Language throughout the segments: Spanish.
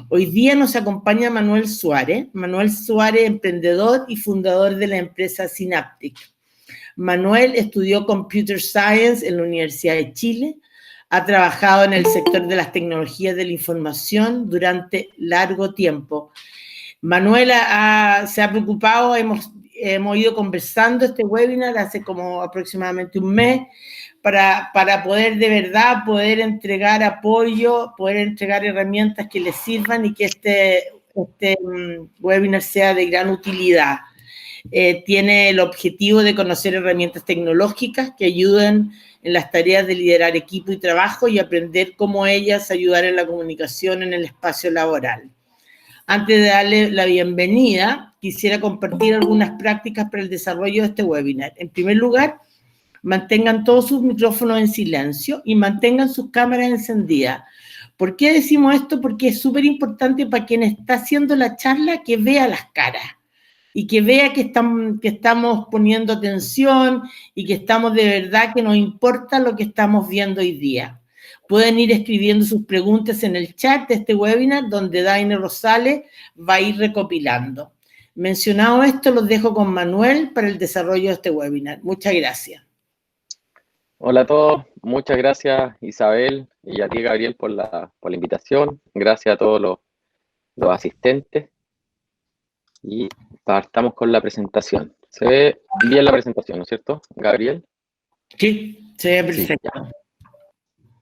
Hoy día nos acompaña Manuel Suárez. Manuel Suárez, emprendedor y fundador de la empresa Synaptic. Manuel estudió Computer Science en la Universidad de Chile, ha trabajado en el sector de las tecnologías de la información durante largo tiempo. Manuel se ha preocupado, hemos ido conversando este webinar hace como aproximadamente un mes para poder de verdad poder entregar apoyo, poder entregar herramientas que les sirvan y que este webinar sea de gran utilidad. Tiene el objetivo de conocer herramientas tecnológicas que ayuden en las tareas de liderar equipo y trabajo y aprender cómo ellas ayudar en la comunicación en el espacio laboral. Antes de darle la bienvenida, quisiera compartir algunas prácticas para el desarrollo de este webinar. En primer lugar, mantengan todos sus micrófonos en silencio y mantengan sus cámaras encendidas. ¿Por qué decimos esto? Porque es súper importante para quien está haciendo la charla que vea las caras y que vea que estamos poniendo atención y que estamos de verdad, que nos importa lo que estamos viendo hoy día. Pueden ir escribiendo sus preguntas en el chat de este webinar, donde Daine Rosales va a ir recopilando. Mencionado esto, los dejo con Manuel para el desarrollo de este webinar. Muchas gracias. Hola a todos, muchas gracias Isabel y a ti Gabriel por la invitación. Gracias a todos los asistentes. Y partamos con la presentación. Se ve bien la presentación, ¿no es cierto, Gabriel? Sí, se ve perfecto. Sí,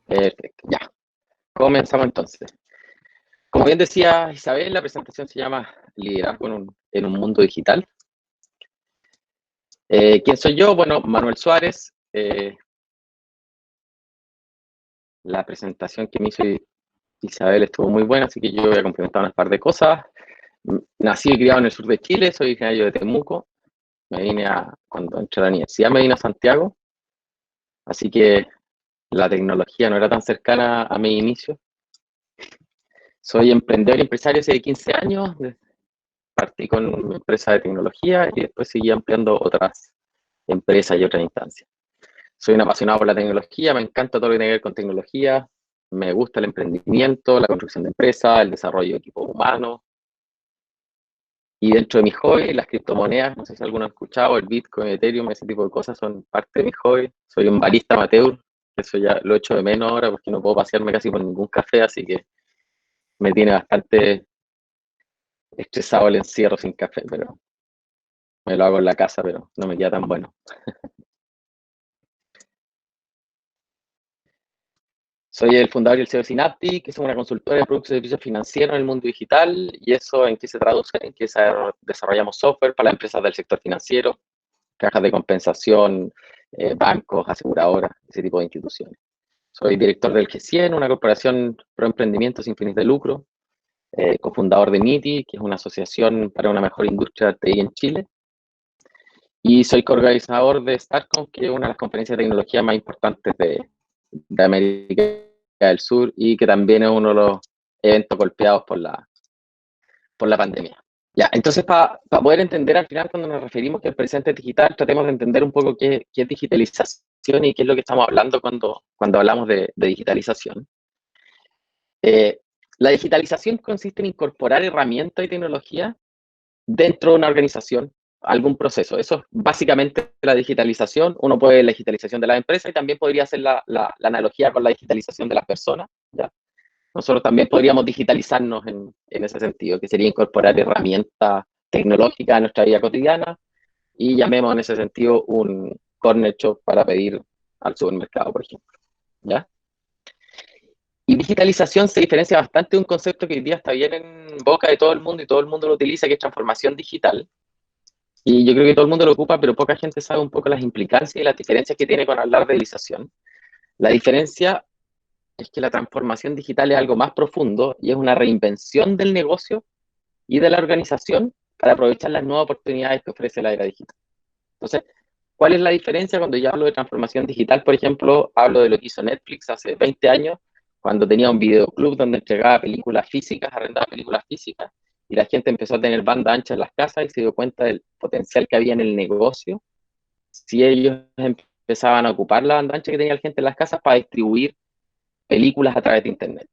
perfecto, ya. Comenzamos entonces. Como bien decía Isabel, la presentación se llama Liderazgo en un mundo digital. ¿Quién soy yo? Bueno, Manuel Suárez. La presentación que me hizo Isabel estuvo muy buena, así que yo voy a complementar unas par de cosas. Nací y criado en el sur de Chile, soy originario de Temuco. Cuando entré a la universidad me vine a Santiago, así que la tecnología no era tan cercana a mi inicio. Soy emprendedor y empresario hace 15 años, partí con mi empresa de tecnología y después seguí ampliando otras empresas y otras instancias. Soy un apasionado por la tecnología, me encanta todo lo que tiene que ver con tecnología, me gusta el emprendimiento, la construcción de empresas, el desarrollo de equipos humanos. Y dentro de mis hobbies, las criptomonedas, no sé si alguno ha escuchado, el Bitcoin, Ethereum, ese tipo de cosas son parte de mis hobbies. Soy un barista amateur, eso ya lo echo de menos ahora porque no puedo pasearme casi por ningún café, así que me tiene bastante estresado el encierro sin café, pero me lo hago en la casa, pero no me queda tan bueno. Soy el fundador y el CEO de Synaptic, que es una consultora de productos y servicios financieros en el mundo digital, y eso en qué se traduce, en que desarrollamos software para las empresas del sector financiero, cajas de compensación, bancos, aseguradoras, ese tipo de instituciones. Soy director del G100, una corporación pro emprendimiento sin fines de lucro, cofundador de MITI, que es una asociación para una mejor industria TI en Chile, y soy coorganizador de StarConf, que es una de las conferencias de tecnología más importantes de América del Sur y que también es uno de los eventos golpeados por la pandemia. Ya, entonces para poder entender al final cuando nos referimos que el presente es digital, tratemos de entender un poco qué es digitalización y qué es lo que estamos hablando cuando hablamos de digitalización. La digitalización consiste en incorporar herramientas y tecnología dentro de una organización, algún proceso. Eso es básicamente la digitalización. Uno puede ver la digitalización de la empresa y también podría hacer la analogía con la digitalización de las personas, ¿ya? Nosotros también podríamos digitalizarnos en ese sentido, que sería incorporar herramientas tecnológicas a nuestra vida cotidiana y llamemos en ese sentido un corner shop para pedir al supermercado, por ejemplo, ¿ya? Y digitalización se diferencia bastante de un concepto que hoy día está bien en boca de todo el mundo y todo el mundo lo utiliza, que es transformación digital. Y yo creo que todo el mundo lo ocupa, pero poca gente sabe un poco las implicancias y las diferencias que tiene con hablar de digitalización. La diferencia es que la transformación digital es algo más profundo y es una reinvención del negocio y de la organización para aprovechar las nuevas oportunidades que ofrece la era digital. Entonces, ¿cuál es la diferencia cuando yo hablo de transformación digital? Por ejemplo, hablo de lo que hizo Netflix hace 20 años, cuando tenía un videoclub donde entregaba películas físicas, arrendaba películas físicas, y la gente empezó a tener banda ancha en las casas y se dio cuenta del potencial que había en el negocio si ellos empezaban a ocupar la banda ancha que tenía la gente en las casas para distribuir películas a través de Internet.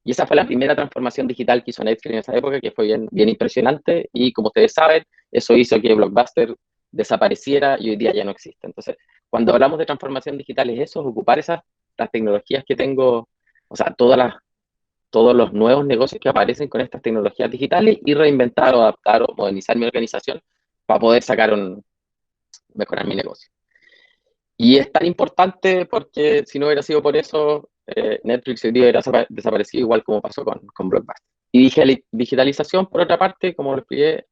Y esa fue la primera transformación digital que hizo Netflix en esa época, que fue bien impresionante. Y como ustedes saben, eso hizo que Blockbuster desapareciera y hoy día ya no existe. Entonces, cuando hablamos de transformación digital es eso, es ocupar las tecnologías que tengo, o sea, todos los nuevos negocios que aparecen con estas tecnologías digitales y reinventar o adaptar o modernizar mi organización para poder mejorar mi negocio. Y es tan importante porque si no hubiera sido por eso, Netflix hoy día hubiera desaparecido igual como pasó con Blockbuster. Y digitalización, por otra parte, como lo expliqué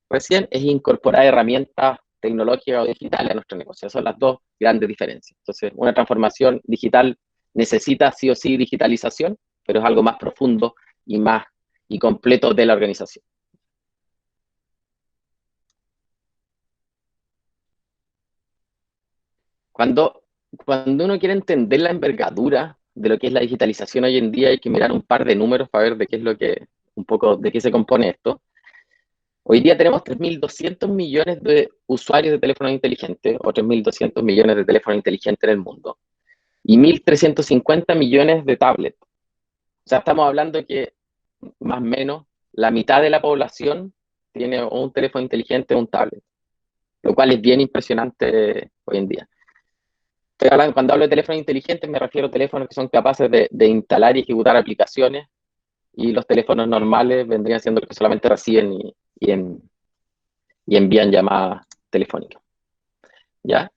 recién, es incorporar herramientas tecnológicas o digitales a nuestro negocio. Esas son las dos grandes diferencias. Entonces, una transformación digital necesita sí o sí digitalización, pero es algo más profundo y completo de la organización. Cuando uno quiere entender la envergadura de lo que es la digitalización hoy en día, hay que mirar un par de números para ver de qué es un poco de qué se compone esto. Hoy día tenemos 3.200 millones de usuarios de teléfonos inteligentes, o 3.200 millones de teléfonos inteligentes en el mundo, y 1.350 millones de tablets. O sea, estamos hablando que más o menos la mitad de la población tiene un teléfono inteligente o un tablet, lo cual es bien impresionante hoy en día. Cuando hablo de teléfonos inteligentes me refiero a teléfonos que son capaces de instalar y ejecutar aplicaciones, y los teléfonos normales vendrían siendo los que solamente reciben y envían llamadas telefónicas. ¿Ya?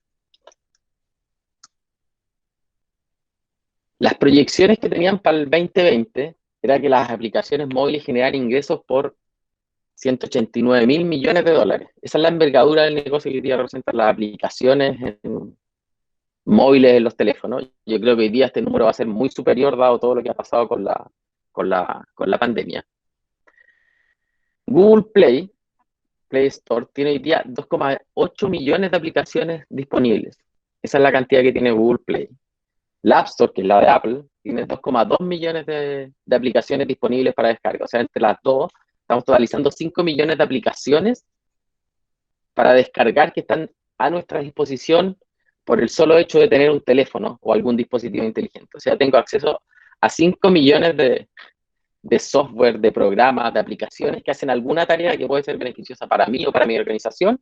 Las proyecciones que tenían para el 2020 era que las aplicaciones móviles generaran ingresos por 189.000 millones de dólares. Esa es la envergadura del negocio que hoy día representan las aplicaciones móviles en los teléfonos. Yo creo que hoy día este número va a ser muy superior dado todo lo que ha pasado con la pandemia. Google Play Store tiene hoy día 2,8 millones de aplicaciones disponibles. Esa es la cantidad que tiene Google Play. La App Store, que es la de Apple, tiene 2,2 millones de aplicaciones disponibles para descarga. O sea, entre las dos, estamos totalizando 5 millones de aplicaciones para descargar que están a nuestra disposición por el solo hecho de tener un teléfono o algún dispositivo inteligente. O sea, tengo acceso a 5 millones de software, de programas, de aplicaciones que hacen alguna tarea que puede ser beneficiosa para mí o para mi organización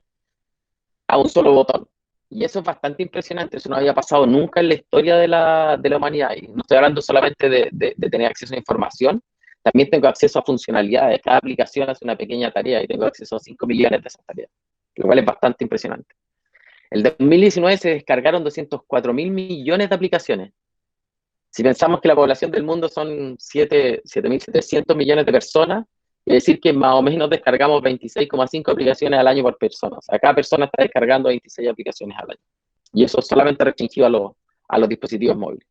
a un solo botón. Y eso es bastante impresionante, eso no había pasado nunca en la historia de la humanidad. Y no estoy hablando solamente de tener acceso a información, también tengo acceso a funcionalidades. Cada aplicación hace una pequeña tarea y tengo acceso a 5 millones de esas tareas, lo cual es bastante impresionante. El 2019 se descargaron 204.000 millones de aplicaciones. Si pensamos que la población del mundo son 7.700 millones de personas, es decir que más o menos descargamos 26,5 aplicaciones al año por persona. O sea, cada persona está descargando 26 aplicaciones al año. Y eso es solamente restringido a los dispositivos móviles.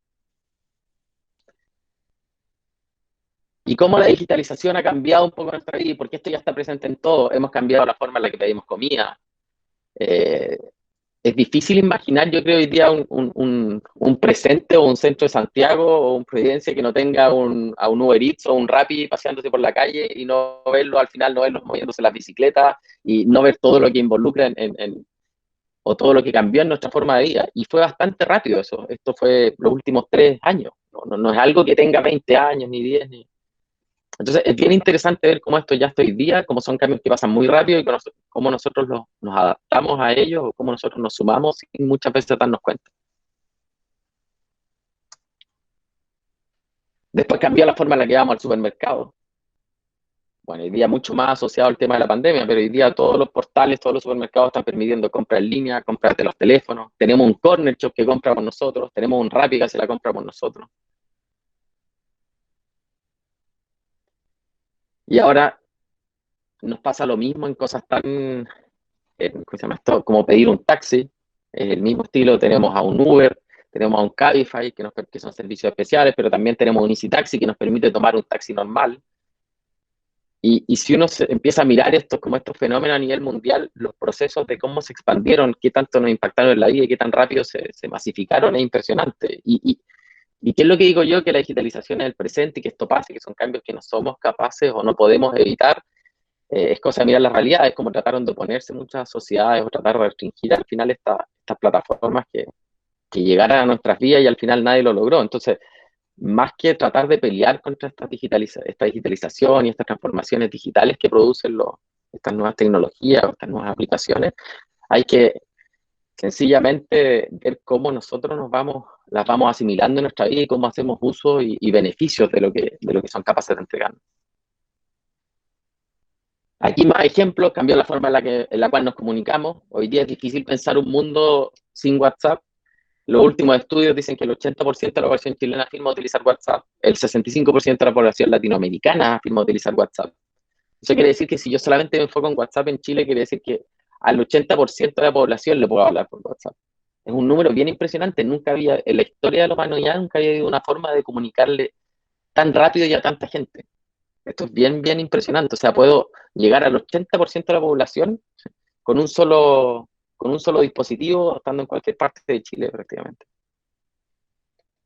Y cómo la digitalización ha cambiado un poco nuestra vida, porque esto ya está presente en todo. Hemos cambiado la forma en la que pedimos comida. Es difícil imaginar, yo creo, hoy día un presente o un centro de Santiago o un Providencia que no tenga a un Uber Eats o un Rappi paseándose por la calle y no verlo al final, no verlos moviéndose las bicicletas y no ver todo lo que involucra o todo lo que cambió en nuestra forma de vida. Y fue bastante rápido eso. Esto fue los últimos 3 años. No es algo que tenga 20 años, ni 10, ni... Entonces, es bien interesante ver cómo esto ya está hoy día, cómo son cambios que pasan muy rápido y cómo nosotros nos adaptamos a ellos o cómo nosotros nos sumamos sin muchas veces darnos cuenta. Después cambió la forma en la que vamos al supermercado. Bueno, hoy día mucho más asociado al tema de la pandemia, pero hoy día todos los portales, todos los supermercados están permitiendo compra en línea, compras de los teléfonos. Tenemos un corner shop que compra por nosotros, tenemos un Rappi que hace la compra por nosotros. Y ahora nos pasa lo mismo en cosas tan, ¿cómo se llama esto? Como pedir un taxi, es el mismo estilo, tenemos a un Uber, tenemos a un Cabify, que son servicios especiales, pero también tenemos un Easy Taxi que nos permite tomar un taxi normal. Y si uno empieza a mirar como estos fenómenos a nivel mundial, los procesos de cómo se expandieron, qué tanto nos impactaron en la vida y qué tan rápido se masificaron, es impresionante. ¿Y qué es lo que digo yo? Que la digitalización es el presente y que esto pase, que son cambios que no somos capaces o no podemos evitar. Es cosa de mirar la realidad, es como trataron de oponerse muchas sociedades o tratar de restringir al final estas plataformas que llegaran a nuestras vidas y al final nadie lo logró. Entonces, más que tratar de pelear contra esta digitalización y estas transformaciones digitales que producen estas nuevas tecnologías o estas nuevas aplicaciones, hay que sencillamente ver cómo nosotros las vamos asimilando en nuestra vida y cómo hacemos uso y beneficios de lo que son capaces de entregarnos. Aquí más ejemplos: cambió la forma en la cual nos comunicamos. Hoy día es difícil pensar un mundo sin WhatsApp. Los últimos estudios dicen que el 80% de la población chilena afirma utilizar WhatsApp, el 65% de la población latinoamericana afirma utilizar WhatsApp. Eso quiere decir que si yo solamente me enfoco en WhatsApp en Chile, quiere decir que al 80% de la población le puedo hablar por WhatsApp. Es un número bien impresionante. Nunca había, en la historia de la humanidad, nunca había habido una forma de comunicarle tan rápido y a tanta gente. Esto es bien, bien impresionante. O sea, puedo llegar al 80% de la población con un solo dispositivo, estando en cualquier parte de Chile prácticamente.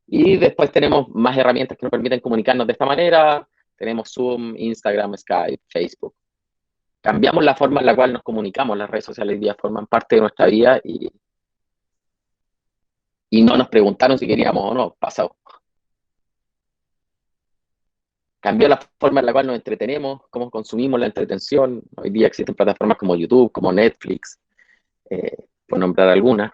Y después tenemos más herramientas que nos permiten comunicarnos de esta manera. Tenemos Zoom, Instagram, Skype, Facebook. Cambiamos la forma en la cual nos comunicamos. Las redes sociales hoy día forman parte de nuestra vida y no nos preguntaron si queríamos o no, pasado. Cambió la forma en la cual nos entretenemos, cómo consumimos la entretención. Hoy día existen plataformas como YouTube, como Netflix, por nombrar algunas.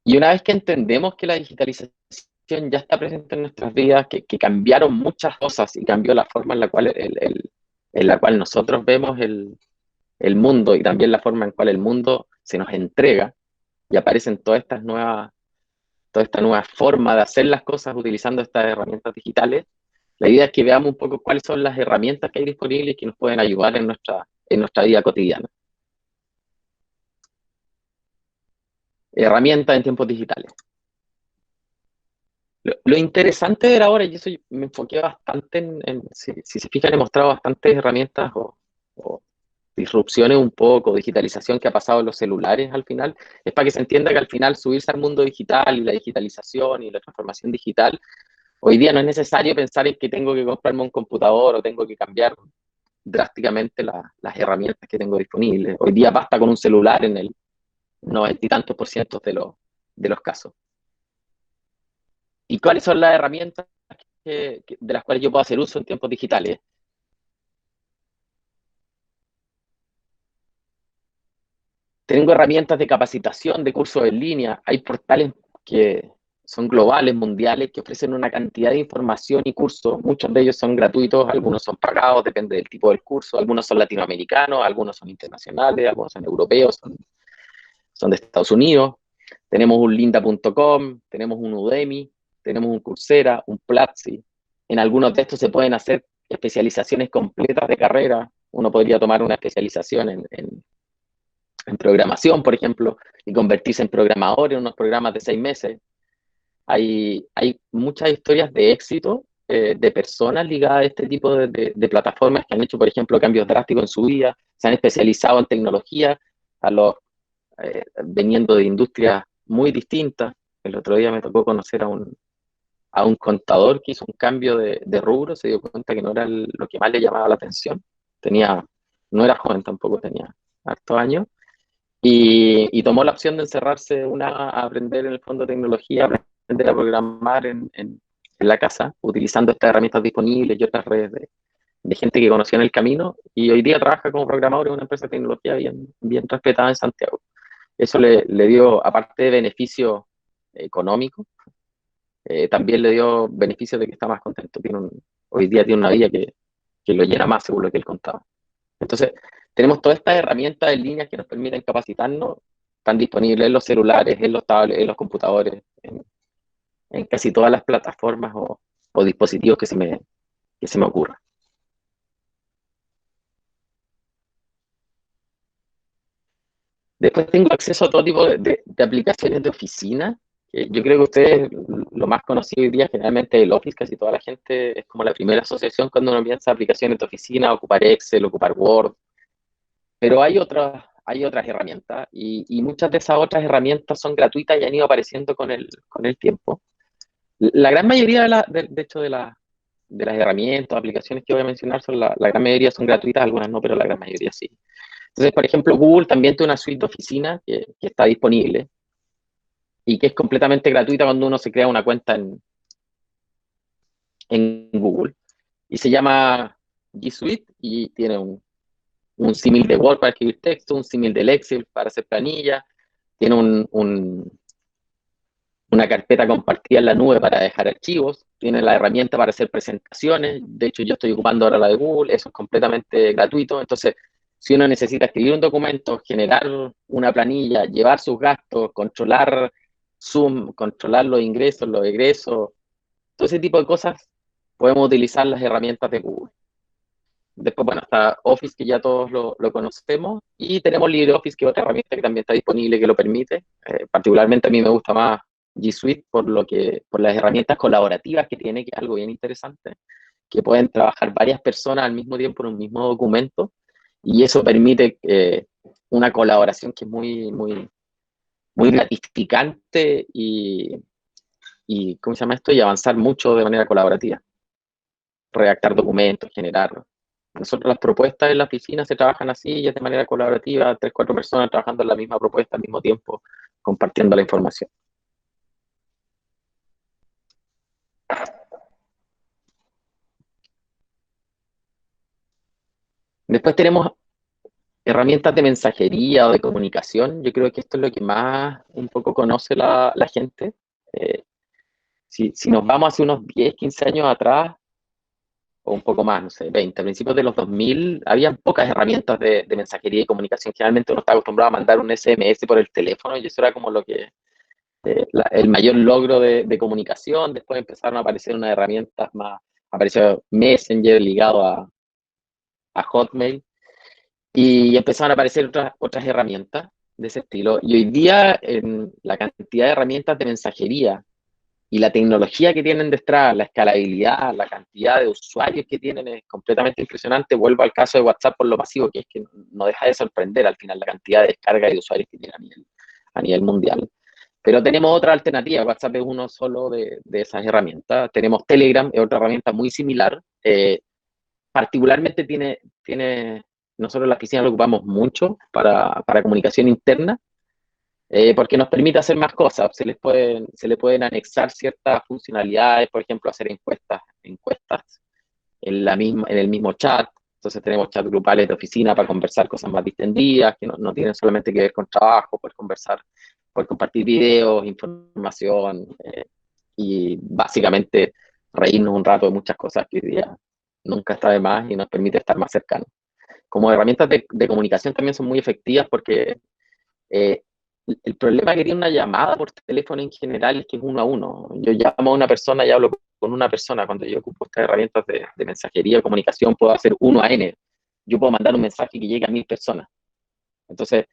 Y una vez que entendemos que la digitalización ya está presente en nuestras vidas, que cambiaron muchas cosas y cambió la forma en la cual, nosotros vemos el mundo y también la forma en cual el mundo se nos entrega, y aparecen toda esta nueva forma de hacer las cosas utilizando estas herramientas digitales, la idea es que veamos un poco cuáles son las herramientas que hay disponibles que nos pueden ayudar en nuestra vida cotidiana. Herramientas en tiempos digitales. Lo interesante de ahora, y eso me enfoqué bastante si se fijan, he mostrado bastantes herramientas o disrupciones un poco, digitalización que ha pasado en los celulares al final, es para que se entienda que al final subirse al mundo digital y la digitalización y la transformación digital, hoy día no es necesario pensar en que tengo que comprarme un computador o tengo que cambiar drásticamente las herramientas que tengo disponibles. Hoy día basta con un celular en el 90 y tantos % de los casos. ¿Y cuáles son las herramientas de las cuales yo puedo hacer uso en tiempos digitales? Tengo herramientas de capacitación, de cursos en línea. Hay portales que son globales, mundiales, que ofrecen una cantidad de información y cursos. Muchos de ellos son gratuitos, algunos son pagados, depende del tipo del curso. Algunos son latinoamericanos, algunos son internacionales, algunos son europeos, son de Estados Unidos. Tenemos un lynda.com, tenemos un Udemy, tenemos un Coursera, un Platzi. En algunos de estos se pueden hacer especializaciones completas de carrera. Uno podría tomar una especialización en programación, por ejemplo, y convertirse en programador en unos programas de 6 meses. Hay muchas historias de éxito de personas ligadas a este tipo de plataformas que han hecho, por ejemplo, cambios drásticos en su vida, se han especializado en tecnología, veniendo de industrias muy distintas. El otro día me tocó conocer a un contador que hizo un cambio de rubro, se dio cuenta que no era lo que más le llamaba la atención. No era joven tampoco, tenía hartos años. Y tomó la opción de encerrarse a aprender en el fondo de tecnología, aprender a programar en la casa, utilizando estas herramientas disponibles y otras redes de gente que conoció en el camino, y hoy día trabaja como programador en una empresa de tecnología bien respetada en Santiago. Eso le dio, aparte de beneficio económico, también le dio beneficio de que está más contento. Hoy día tiene una vida que lo llena más, según lo que él contaba. Entonces, tenemos todas estas herramientas en línea que nos permiten capacitarnos, están disponibles en los celulares, en los tablets, en los computadores, en casi todas las plataformas o dispositivos que se me ocurran. Después tengo acceso a todo tipo de aplicaciones de oficina. Yo creo que ustedes, lo más conocido hoy día generalmente es el Office. Casi toda la gente es como la primera asociación cuando uno piensa aplicaciones de oficina, ocupar Excel, ocupar Word. Pero hay otras herramientas y muchas de esas otras herramientas son gratuitas y han ido apareciendo con el tiempo. La gran mayoría de hecho de las herramientas, aplicaciones que voy a mencionar, la gran mayoría son gratuitas, algunas no, pero la gran mayoría sí. Entonces, por ejemplo, Google también tiene una suite de oficina que está disponible y que es completamente gratuita cuando uno se crea una cuenta en Google. Y se llama G Suite y tiene un símil de Word para escribir texto, un símil del Excel para hacer planilla, tiene una carpeta compartida en la nube para dejar archivos, tiene la herramienta para hacer presentaciones, de hecho yo estoy ocupando ahora la de Google, eso es completamente gratuito, entonces si uno necesita escribir un documento, generar una planilla, llevar sus gastos, controlar Zoom, controlar los ingresos, los egresos, todo ese tipo de cosas, podemos utilizar las herramientas de Google. Después, bueno, está Office, que ya todos lo conocemos, y tenemos LibreOffice, que es otra herramienta que también está disponible, que lo permite. Particularmente a mí me gusta más G Suite por las herramientas colaborativas que tiene, que es algo bien interesante, que pueden trabajar varias personas al mismo tiempo en un mismo documento, y eso permite una colaboración que es muy, muy, muy gratificante y ¿cómo se llama esto? Y avanzar mucho de manera colaborativa. Redactar documentos, generar. Nosotros las propuestas en la oficina se trabajan así, ya de manera colaborativa, 3, 4 personas trabajando en la misma propuesta al mismo tiempo, compartiendo la información. Después tenemos herramientas de mensajería o de comunicación. Yo creo que esto es lo que más un poco conoce la gente. Si nos vamos hace unos 10, 15 años atrás, o un poco más, no sé, 20, a principios de los 2000, había pocas herramientas de mensajería y comunicación. Generalmente uno está acostumbrado a mandar un SMS por el teléfono y eso era como lo que el mayor logro de comunicación. Después empezaron a aparecer unas herramientas más, apareció Messenger ligado a Hotmail y empezaron a aparecer otras herramientas de ese estilo. Y hoy día la cantidad de herramientas de mensajería y la tecnología que tienen detrás, la escalabilidad, la cantidad de usuarios que tienen es completamente impresionante. Vuelvo al caso de WhatsApp por lo masivo, que es que no deja de sorprender al final la cantidad de descarga y de usuarios que tiene a nivel mundial. Pero tenemos otra alternativa. WhatsApp es uno solo de esas herramientas. Tenemos Telegram, es otra herramienta muy similar. Particularmente nosotros en la oficina lo ocupamos mucho para comunicación interna, porque nos permite hacer más cosas. Se le pueden anexar ciertas funcionalidades, por ejemplo, hacer encuestas en el mismo chat. Entonces tenemos chats grupales de oficina para conversar cosas más distendidas, que no tienen solamente que ver con trabajo, poder conversar, poder compartir videos, información, y básicamente reírnos un rato de muchas cosas que hoy día nunca está de más y nos permite estar más cercanos. Como herramientas de comunicación también son muy efectivas porque el problema que tiene una llamada por teléfono en general es que es 1 a 1. Yo llamo a una persona y hablo con una persona. Cuando yo ocupo estas herramientas de mensajería o comunicación, puedo hacer 1 a N. Yo puedo mandar un mensaje que llegue a 1000 personas. Entonces,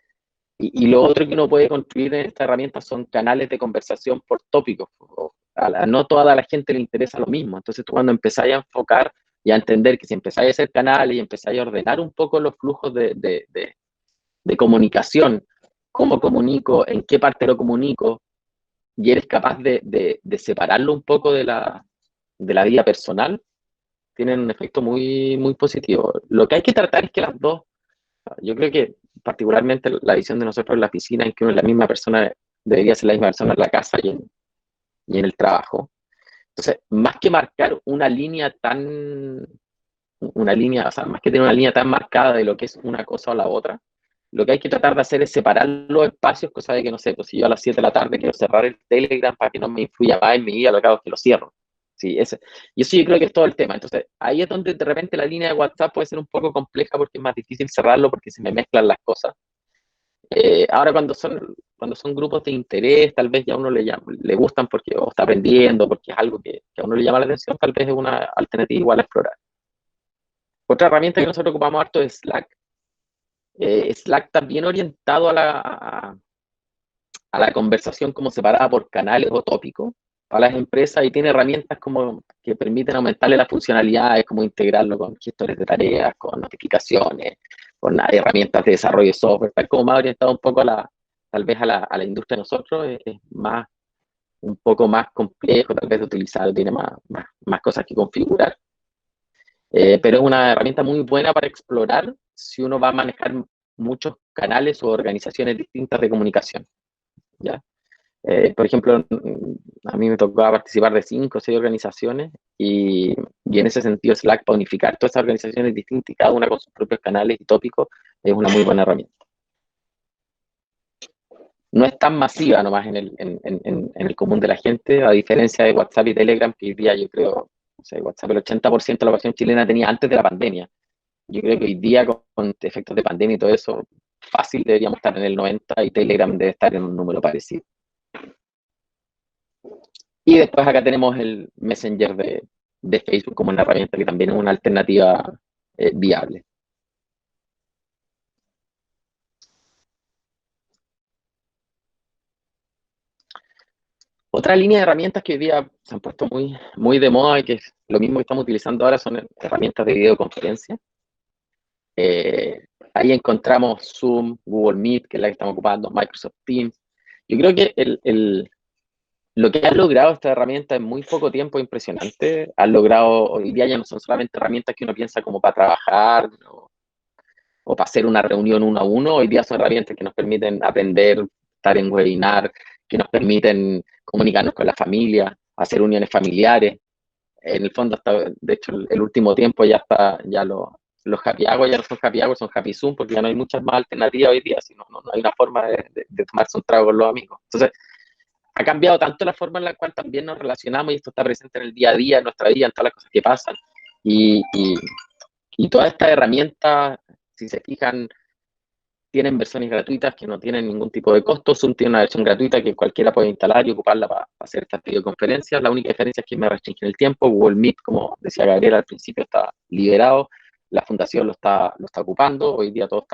y lo otro que uno puede construir en esta herramienta son canales de conversación por tópicos. No toda la gente le interesa lo mismo. Entonces, tú cuando empezáis a enfocar y a entender que si empezáis a hacer canales y empezáis a ordenar un poco los flujos de comunicación, cómo comunico, en qué parte lo comunico, y eres capaz de separarlo un poco de la vida personal, tienen un efecto muy, muy positivo. Lo que hay que tratar es que las dos, yo creo que particularmente la visión de nosotros en la oficina es que uno es la misma persona, debería ser la misma persona en la casa y en el trabajo. Entonces, más que marcar una línea, o sea, más que tener una línea tan marcada de lo que es una cosa o la otra, lo que hay que tratar de hacer es separar los espacios, cosa de que, no sé, pues si yo a las 7 de la tarde quiero cerrar el Telegram para que no me influya más en mi vida, lo que hago es que lo cierro. Sí, y eso yo creo que es todo el tema. Entonces, ahí es donde de repente la línea de WhatsApp puede ser un poco compleja porque es más difícil cerrarlo porque se me mezclan las cosas. Ahora cuando son grupos de interés, tal vez ya a uno le gustan porque o está aprendiendo, porque es algo que a uno le llama la atención, tal vez es una alternativa igual a explorar. Otra herramienta que nosotros ocupamos harto es Slack. Slack también orientado a la conversación como separada por canales o tópicos para las empresas y tiene herramientas como que permiten aumentarle las funcionalidades, como integrarlo con gestores de tareas, con notificaciones, con herramientas de desarrollo de software, tal como más orientado un poco tal vez a la industria de nosotros, es un poco más complejo tal vez de utilizar, tiene más cosas que configurar. Pero es una herramienta muy buena para explorar si uno va a manejar muchos canales o organizaciones distintas de comunicación, ¿ya? Por ejemplo, a mí me tocó participar de 5 o 6 organizaciones y en ese sentido Slack para unificar todas esas organizaciones distintas y cada una con sus propios canales y tópicos es una muy buena herramienta. No es tan masiva nomás en el común de la gente, a diferencia de WhatsApp y Telegram, que hoy día yo creo, no sé, WhatsApp el 80% de la población chilena tenía antes de la pandemia. Yo creo que hoy día con efectos de pandemia y todo eso, fácil deberíamos estar en el 90 y Telegram debe estar en un número parecido. Y después acá tenemos el Messenger de Facebook como una herramienta que también es una alternativa viable. Otra línea de herramientas que hoy día se han puesto muy de moda y que es lo mismo que estamos utilizando ahora son herramientas de videoconferencia. Ahí encontramos Zoom, Google Meet, que es la que estamos ocupando, Microsoft Teams. Yo creo que lo que han logrado esta herramienta en muy poco tiempo es impresionante. Han logrado, hoy día ya no son solamente herramientas que uno piensa como para trabajar o para hacer una reunión 1 a 1. Hoy día son herramientas que nos permiten aprender, estar en webinar, que nos permiten comunicarnos con la familia, hacer uniones familiares. En el fondo, hasta, de hecho, el último tiempo ya está, ya los happy hour ya no son happy hour, son happy Zoom, porque ya no hay muchas más alternativas hoy día, sino no hay una forma de tomarse un trago con los amigos. Entonces, ha cambiado tanto la forma en la cual también nos relacionamos y esto está presente en el día a día, en nuestra vida, en todas las cosas que pasan. Y todas estas herramientas, si se fijan, tienen versiones gratuitas que no tienen ningún tipo de costo. Zoom tiene una versión gratuita que cualquiera puede instalar y ocuparla para hacer estas videoconferencias. La única diferencia es que me restringen el tiempo. Google Meet, como decía Gabriel al principio, está liberado. La fundación lo está ocupando. Hoy día todos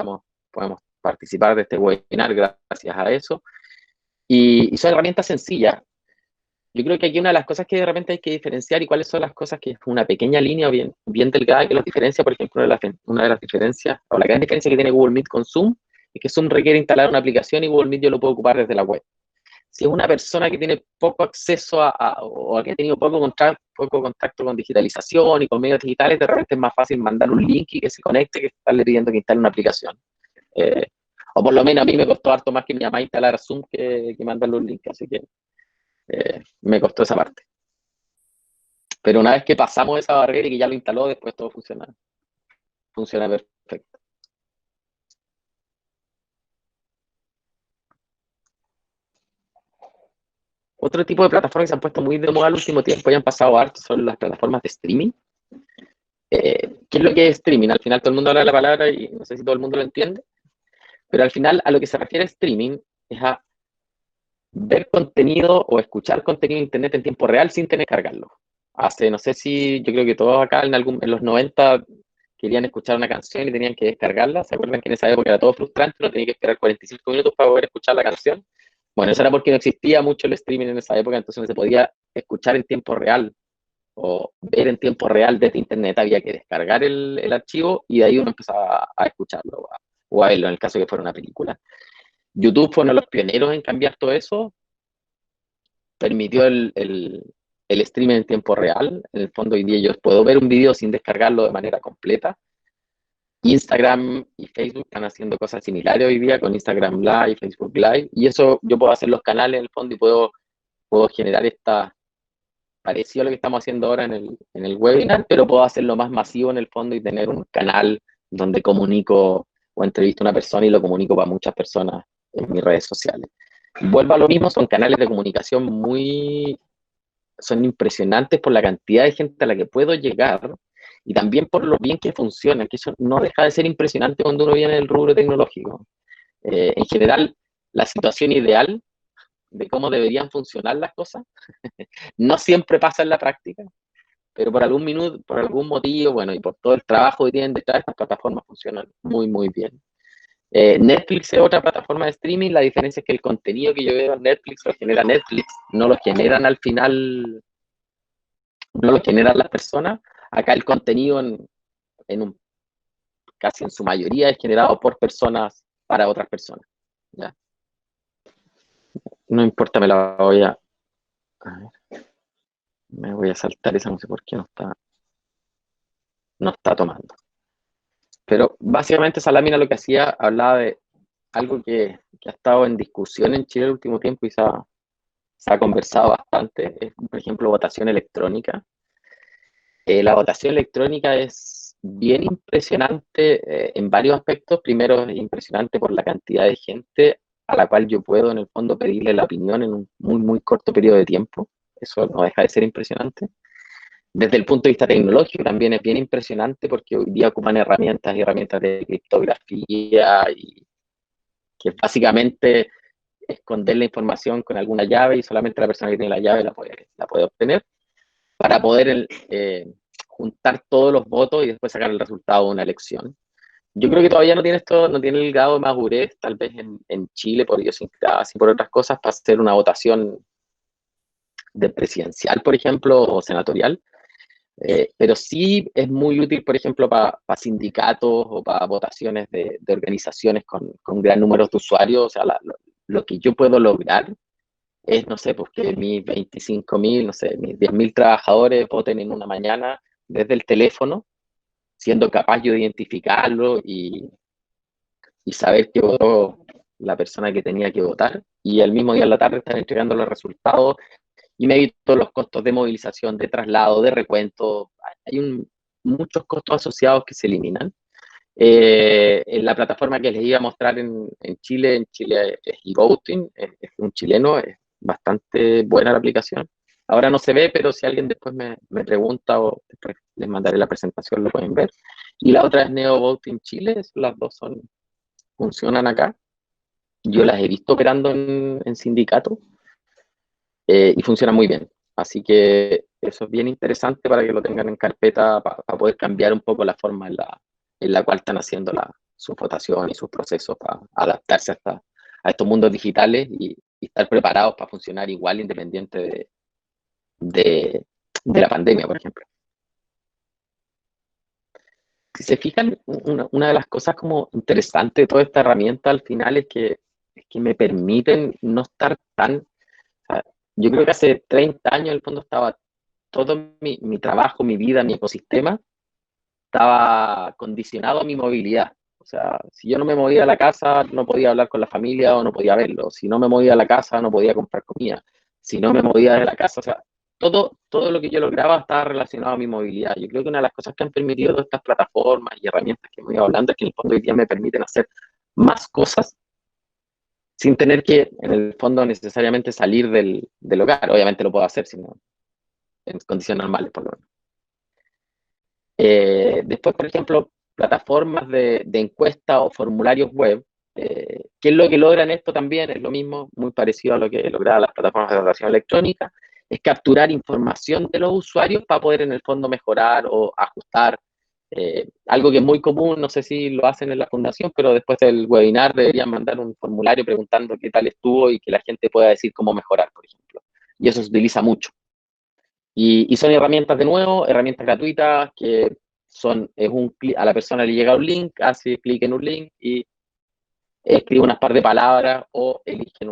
podemos participar de este webinar gracias a eso. Y son herramientas sencillas. Yo creo que aquí una de las cosas que de repente hay que diferenciar y cuáles son las cosas que es una pequeña línea bien delgada que los diferencia, por ejemplo, una de las diferencias, o la gran diferencia que tiene Google Meet con Zoom, es que Zoom requiere instalar una aplicación y Google Meet yo lo puedo ocupar desde la web. Si es una persona que tiene poco acceso o que ha tenido poco contacto con digitalización y con medios digitales, de repente es más fácil mandar un link y que se conecte que estarle pidiendo que instale una aplicación. O por lo menos a mí me costó harto más que mi mamá instalar Zoom que mandarle un link, así que me costó esa parte. Pero una vez que pasamos esa barrera y que ya lo instaló, después todo funciona perfecto. Otro tipo de plataformas que se han puesto muy de moda al último tiempo y han pasado harto son las plataformas de streaming. ¿Qué es lo que es streaming? Al final todo el mundo habla de la palabra y no sé si todo el mundo lo entiende, pero al final a lo que se refiere streaming es a ver contenido o escuchar contenido en internet en tiempo real sin tener que cargarlo. No sé si, yo creo que todos acá en los 90 querían escuchar una canción y tenían que descargarla. ¿Se acuerdan que en esa época era todo frustrante? Uno tenía que esperar 45 minutos para poder escuchar la canción. Bueno, eso era porque no existía mucho el streaming en esa época, entonces no se podía escuchar en tiempo real o ver en tiempo real desde internet. Había que descargar el archivo y de ahí uno empezaba a escucharlo o a verlo, en el caso de que fuera una película. YouTube fue uno de los pioneros en cambiar todo eso. Permitió el streaming en tiempo real. En el fondo, hoy día yo puedo ver un video sin descargarlo de manera completa. Instagram y Facebook están haciendo cosas similares hoy día con Instagram Live, Facebook Live, y eso yo puedo hacer los canales en el fondo y puedo generar parecido a lo que estamos haciendo ahora en el webinar, pero puedo hacerlo más masivo en el fondo y tener un canal donde comunico o entrevisto a una persona y lo comunico para muchas personas en mis redes sociales. Vuelvo a lo mismo, son canales de comunicación son impresionantes por la cantidad de gente a la que puedo llegar y también por lo bien que funcionan, que eso no deja de ser impresionante cuando uno viene del rubro tecnológico. En general, la situación ideal de cómo deberían funcionar las cosas no siempre pasa en la práctica, pero por algún motivo, bueno, y por todo el trabajo que tienen detrás, estas plataformas funcionan muy bien. Netflix es otra plataforma de streaming, la diferencia es que el contenido que yo veo en Netflix lo genera Netflix, no lo generan al final, no lo generan las personas. Acá el contenido casi en su mayoría es generado por personas para otras personas. ¿Ya? No importa, me la voy a ver, me voy a saltar esa, no sé por qué no está tomando. Pero básicamente Salamina lo que hacía, hablaba de algo que ha estado en discusión en Chile el último tiempo y se ha se ha conversado bastante, es, por ejemplo, votación electrónica. La votación electrónica es bien impresionante en varios aspectos. Primero, es impresionante por la cantidad de gente a la cual yo puedo, en el fondo, pedirle la opinión en un muy, muy corto periodo de tiempo. Eso no deja de ser impresionante. Desde el punto de vista tecnológico también es bien impresionante porque hoy día ocupan herramientas y herramientas de criptografía y que básicamente esconder la información con alguna llave y solamente la persona que tiene la llave la puede obtener para poder juntar todos los votos y después sacar el resultado de una elección. Yo creo que todavía no tiene esto, no tiene el grado de madurez, tal vez en Chile, por idiosincrasia y por otras cosas, para hacer una votación de presidencial, por ejemplo, o senatorial. Pero sí es muy útil, por ejemplo, para sindicatos o para votaciones de organizaciones con gran número de usuarios. O sea, lo que yo puedo lograr es, no sé, pues que mis 25.000, no sé, mis 10.000 trabajadores voten en una mañana desde el teléfono, siendo capaz yo de identificarlo y saber que votó la persona que tenía que votar, y el mismo día en la tarde están entregando los resultados, y me evito los costos de movilización, de traslado, de recuento. Hay muchos costos asociados que se eliminan. En la plataforma que les iba a mostrar en Chile es eVoting, es un chileno, es bastante buena la aplicación. Ahora no se ve, pero si alguien después me pregunta o después les mandaré la presentación, lo pueden ver. Y la otra es NeoVoting Chile, las dos funcionan acá. Yo las he visto operando en sindicatos y funcionan muy bien. Así que eso es bien interesante para que lo tengan en carpeta, para poder cambiar un poco la forma en la cual están haciendo sus votaciones y sus procesos para adaptarse a estos mundos digitales y estar preparados para funcionar igual independiente de la pandemia, por ejemplo. Si se fijan, una de las cosas como interesantes de toda esta herramienta al final es que me permiten no estar tan... O sea, yo creo que hace 30 años en el fondo estaba todo mi trabajo, mi vida, mi ecosistema, estaba condicionado a mi movilidad. O sea, si yo no me movía a la casa, no podía hablar con la familia o no podía verlo. Si no me movía a la casa, no podía comprar comida. Si no me movía de la casa, o sea, todo lo que yo lograba estaba relacionado a mi movilidad. Yo creo que una de las cosas que han permitido todas estas plataformas y herramientas que hemos ido hablando es que en el fondo hoy día me permiten hacer más cosas sin tener que, en el fondo, necesariamente salir del hogar. Obviamente lo puedo hacer, sino en condiciones normales, por lo menos. Después, por ejemplo, plataformas de encuesta o formularios web. ¿Qué es lo que logran esto también? Es lo mismo, muy parecido a lo que lograban las plataformas de votación electrónica, es capturar información de los usuarios para poder en el fondo mejorar o ajustar. Algo que es muy común, no sé si lo hacen en la fundación, pero después del webinar deberían mandar un formulario preguntando qué tal estuvo y que la gente pueda decir cómo mejorar, por ejemplo. Y eso se utiliza mucho. Y son herramientas, de nuevo, herramientas gratuitas que a la persona le llega un link, hace clic en un link y escribe unas par de palabras o elige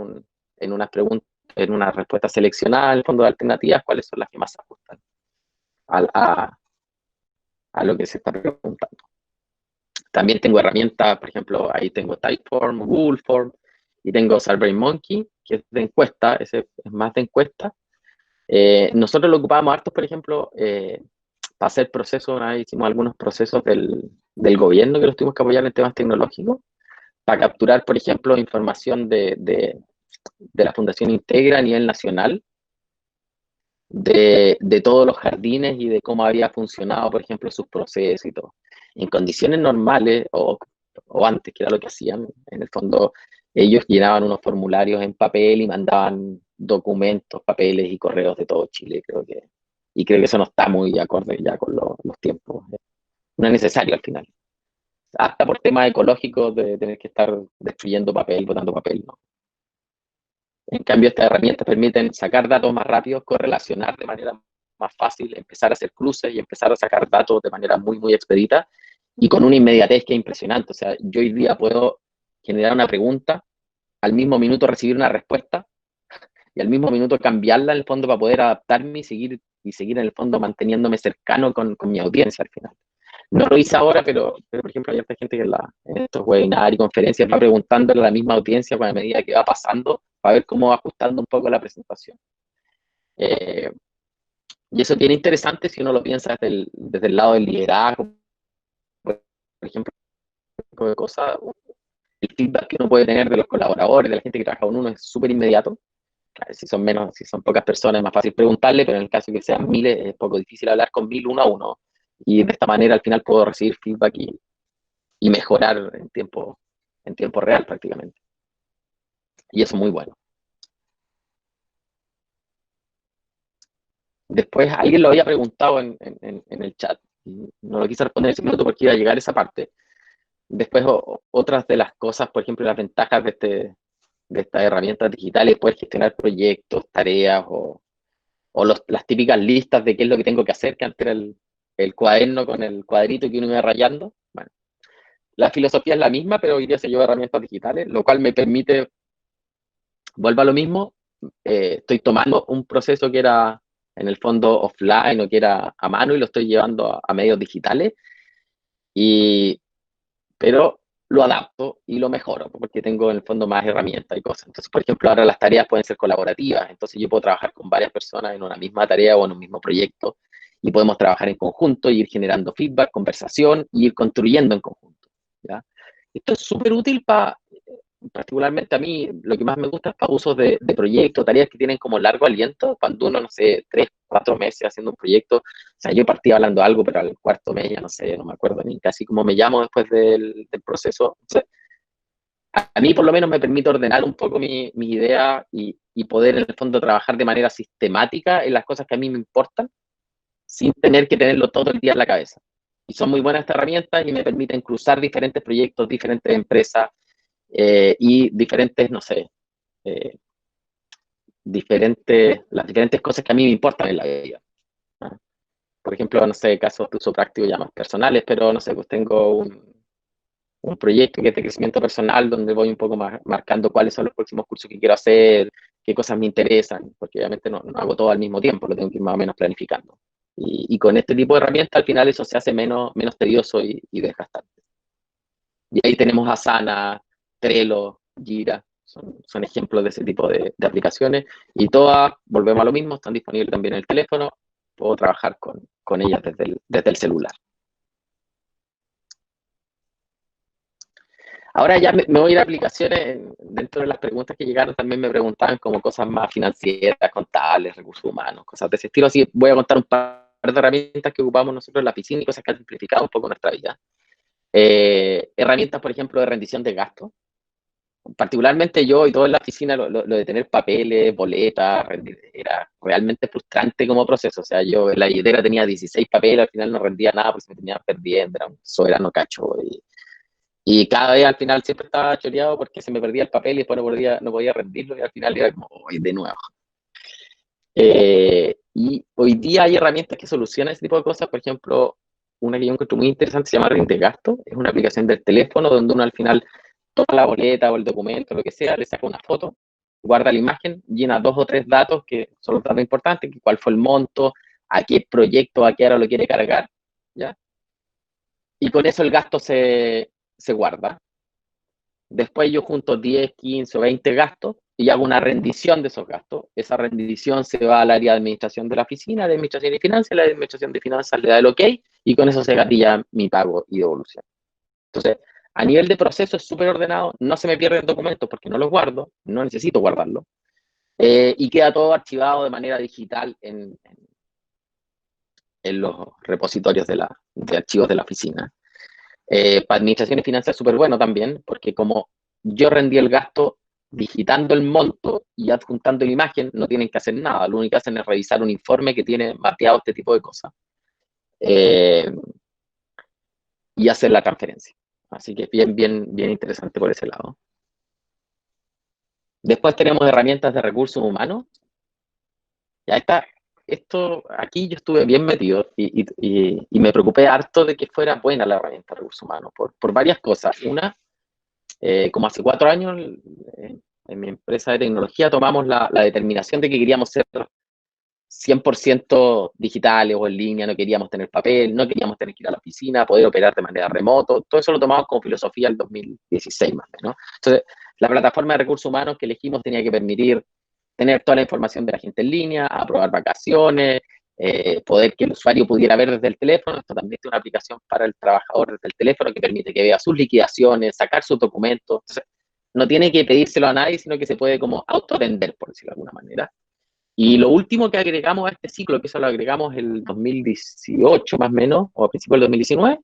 en unas preguntas, en una respuesta seleccionada, en el fondo de alternativas, cuáles son las que más se ajustan a lo que se está preguntando. También tengo herramientas, por ejemplo, ahí tengo Typeform, Google Form, y tengo SurveyMonkey, que es de encuesta, ese es más de encuesta. Nosotros lo ocupábamos hartos, por ejemplo, para hacer procesos, una vez hicimos algunos procesos del gobierno que los tuvimos que apoyar en temas tecnológicos, para capturar, por ejemplo, información de la Fundación Integra a nivel nacional, de todos los jardines y de cómo había funcionado, por ejemplo, sus procesos y todo. En condiciones normales, o antes, que era lo que hacían, en el fondo, ellos llenaban unos formularios en papel y mandaban documentos, papeles y correos de todo Chile, y creo que eso no está muy acorde ya con los tiempos. No es necesario al final. Hasta por temas ecológicos de tener que estar destruyendo papel, botando papel, ¿no? En cambio, estas herramientas permiten sacar datos más rápidos, correlacionar de manera más fácil, empezar a hacer cruces y empezar a sacar datos de manera muy, muy expedita y con una inmediatez que es impresionante. O sea, yo hoy día puedo generar una pregunta, al mismo minuto recibir una respuesta y al mismo minuto cambiarla en el fondo para poder adaptarme y seguir en el fondo manteniéndome cercano con mi audiencia al final. No lo hice ahora, pero por ejemplo, hay otra gente que en estos webinars y conferencias va preguntándole a la misma audiencia con la medida que va pasando para ver cómo va ajustando un poco la presentación. Y eso es bien interesante si uno lo piensa desde el lado del liderazgo, por ejemplo, de cosas, el feedback que uno puede tener de los colaboradores, de la gente que trabaja con uno es súper inmediato. Claro, si son pocas personas es más fácil preguntarle, pero en el caso de que sean miles es poco difícil hablar con 1000 uno a uno. Y de esta manera al final puedo recibir feedback y mejorar en tiempo real prácticamente. Y eso es muy bueno. Después alguien lo había preguntado en el chat, y no lo quise responder en ese minuto porque iba a llegar a esa parte. Después otras de las cosas, por ejemplo, las ventajas de estas herramientas digitales, poder gestionar proyectos, tareas o las típicas listas de qué es lo que tengo que hacer, que antes era el cuaderno con el cuadrito que uno iba rayando. Bueno, la filosofía es la misma, pero hoy día se lleva herramientas digitales, lo cual me permite, vuelvo a lo mismo, estoy tomando un proceso que era en el fondo offline o que era a mano y lo estoy llevando a medios digitales, pero lo adapto y lo mejoro porque tengo en el fondo más herramientas y cosas. Entonces, por ejemplo, ahora las tareas pueden ser colaborativas, entonces yo puedo trabajar con varias personas en una misma tarea o en un mismo proyecto y podemos trabajar en conjunto y ir generando feedback, conversación y ir construyendo en conjunto, ¿ya? Esto es súper útil particularmente a mí, lo que más me gusta es para usos de proyectos, tareas que tienen como largo aliento, cuando uno, no sé, 3, 4 meses haciendo un proyecto, o sea, yo partí hablando algo, pero al cuarto mes ya no sé, no me acuerdo ni casi cómo me llamo después del proceso. Entonces, a mí por lo menos me permite ordenar un poco mi idea y poder en el fondo trabajar de manera sistemática en las cosas que a mí me importan, sin tener que tenerlo todo el día en la cabeza. Y son muy buenas estas herramientas y me permiten cruzar diferentes proyectos, diferentes empresas, y diferentes, no sé, las diferentes cosas que a mí me importan en la vida, ¿no? Por ejemplo, no sé, casos de uso práctico ya más personales, pero no sé, pues tengo un proyecto que es de crecimiento personal donde voy un poco más marcando cuáles son los próximos cursos que quiero hacer, qué cosas me interesan, porque obviamente no hago todo al mismo tiempo, lo tengo que ir más o menos planificando. Y con este tipo de herramientas al final eso se hace menos tedioso y desgastante. Y ahí tenemos Asana, Trello, Jira, son ejemplos de ese tipo de aplicaciones. Y todas, volvemos a lo mismo, están disponibles también en el teléfono. Puedo trabajar con ellas desde el celular. Ahora ya me voy a ir a aplicaciones. Dentro de las preguntas que llegaron también me preguntaban como cosas más financieras, contables, recursos humanos, cosas de ese estilo. Así voy a contar un par de herramientas que ocupamos nosotros en la oficina y cosas que han simplificado un poco nuestra vida. Herramientas, por ejemplo, de rendición de gastos. Particularmente yo y todo en la oficina, lo de tener papeles, boletas, era realmente frustrante como proceso. O sea, yo en la billetera tenía 16 papeles, al final no rendía nada porque se me terminaba perdiendo, era un soberano cacho. Y cada vez al final siempre estaba choreado porque se me perdía el papel y después no podía rendirlo y al final era como, hoy de nuevo. Y hoy día hay herramientas que solucionan ese tipo de cosas. Por ejemplo, una que yo encuentro muy interesante se llama Rindegasto. Es una aplicación del teléfono donde uno al final toma la boleta o el documento, lo que sea, le saca una foto, guarda la imagen, llena 2 o 3 datos que son los datos importantes, que cuál fue el monto, a qué proyecto, a qué hora lo quiere cargar, ¿ya? Y con eso el gasto se guarda. Después yo junto 10, 15 o 20 gastos y hago una rendición de esos gastos. Esa rendición se va al área de administración de la oficina, de administración y finanzas, la administración de finanzas le da el OK y con eso se gatilla mi pago y devolución. Entonces, a nivel de proceso es súper ordenado, no se me pierden documentos porque no los guardo, no necesito guardarlos, y queda todo archivado de manera digital en los repositorios de archivos de la oficina. Para administración y finanzas es súper bueno también, porque como yo rendí el gasto digitando el monto y adjuntando la imagen, no tienen que hacer nada, lo único que hacen es revisar un informe que tiene mapeado este tipo de cosas, y hacer la transferencia. Así que es bien interesante por ese lado. Después tenemos herramientas de recursos humanos. Ya está, aquí yo estuve bien metido y me preocupé harto de que fuera buena la herramienta de recursos humanos por varias cosas. Una, como hace 4 años en mi empresa de tecnología tomamos la determinación de que queríamos ser 100% digitales o en línea, no queríamos tener papel, no queríamos tener que ir a la oficina, poder operar de manera remoto. Todo eso lo tomamos como filosofía el 2016 más o menos. Entonces, La plataforma de recursos humanos que elegimos tenía que permitir tener toda la información de la gente en línea, aprobar vacaciones, poder que el usuario pudiera ver desde el teléfono. Esto también tiene una aplicación para el trabajador desde el teléfono que permite que vea sus liquidaciones, sacar sus documentos. Entonces, no tiene que pedírselo a nadie, sino que se puede como autovender, por decirlo de alguna manera. Y lo último que agregamos a este ciclo, que eso lo agregamos el 2018 más o menos, o a principios del 2019,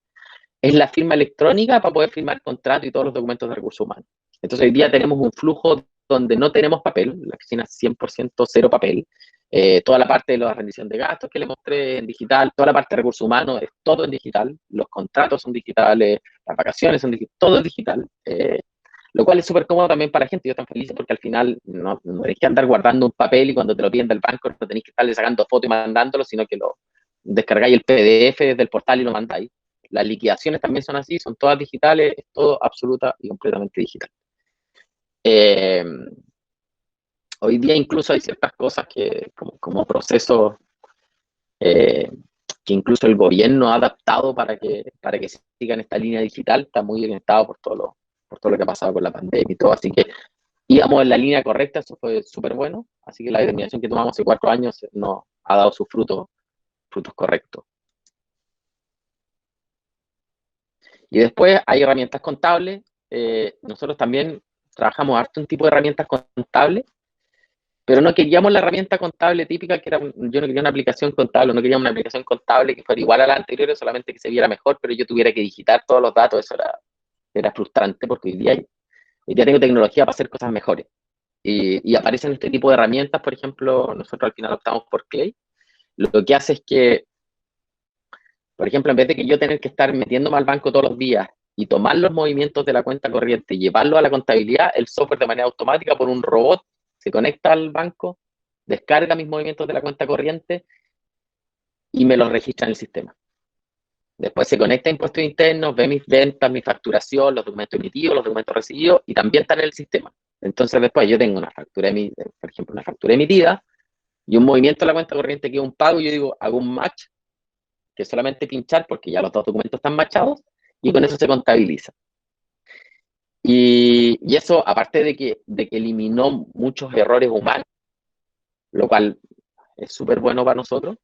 es la firma electrónica para poder firmar contrato y todos los documentos de recursos humanos. Entonces hoy día tenemos un flujo donde no tenemos papel, la oficina es 100% cero papel, toda la parte de la rendición de gastos que le mostré en digital, toda la parte de recursos humanos es todo en digital, los contratos son digitales, las vacaciones son digitales, todo es digital, lo cual es súper cómodo también para la gente. Yo estoy feliz porque al final no tenés que andar guardando un papel y cuando te lo piden del banco no tenés que estarle sacando fotos y mandándolo, sino que lo descargáis el PDF del portal y lo mandáis. Las liquidaciones también son así, son todas digitales, es todo absoluta y completamente digital. Hoy día incluso hay ciertas cosas que, como procesos que incluso el gobierno ha adaptado para que sigan esta línea digital, está muy orientado por todo lo que ha pasado con la pandemia y todo, así que íbamos en la línea correcta, eso fue súper bueno, así que la determinación que tomamos hace 4 años nos ha dado sus frutos correctos. Y después hay herramientas contables. Nosotros también trabajamos harto en tipo de herramientas contables, pero no queríamos la herramienta contable típica, que era, yo no quería una aplicación contable, no queríamos una aplicación contable que fuera igual a la anterior, solamente que se viera mejor, pero yo tuviera que digitar todos los datos. Eso era frustrante, porque hoy día tengo tecnología para hacer cosas mejores. Y aparecen este tipo de herramientas. Por ejemplo, nosotros al final optamos por Clay. Lo que hace es que, por ejemplo, en vez de que yo tener que estar metiéndome al banco todos los días y tomar los movimientos de la cuenta corriente y llevarlo a la contabilidad, el software de manera automática por un robot se conecta al banco, descarga mis movimientos de la cuenta corriente y me los registra en el sistema. Después se conecta a impuestos internos, ve mis ventas, mi facturación, los documentos emitidos, los documentos recibidos, y también están en el sistema. Entonces después yo tengo una factura, por ejemplo, una factura emitida y un movimiento de la cuenta corriente que es un pago, y yo digo, hago un match, que es solamente pinchar porque ya los dos documentos están matchados, y con eso se contabiliza. Y eso, aparte de que eliminó muchos errores humanos, lo cual es súper bueno para nosotros,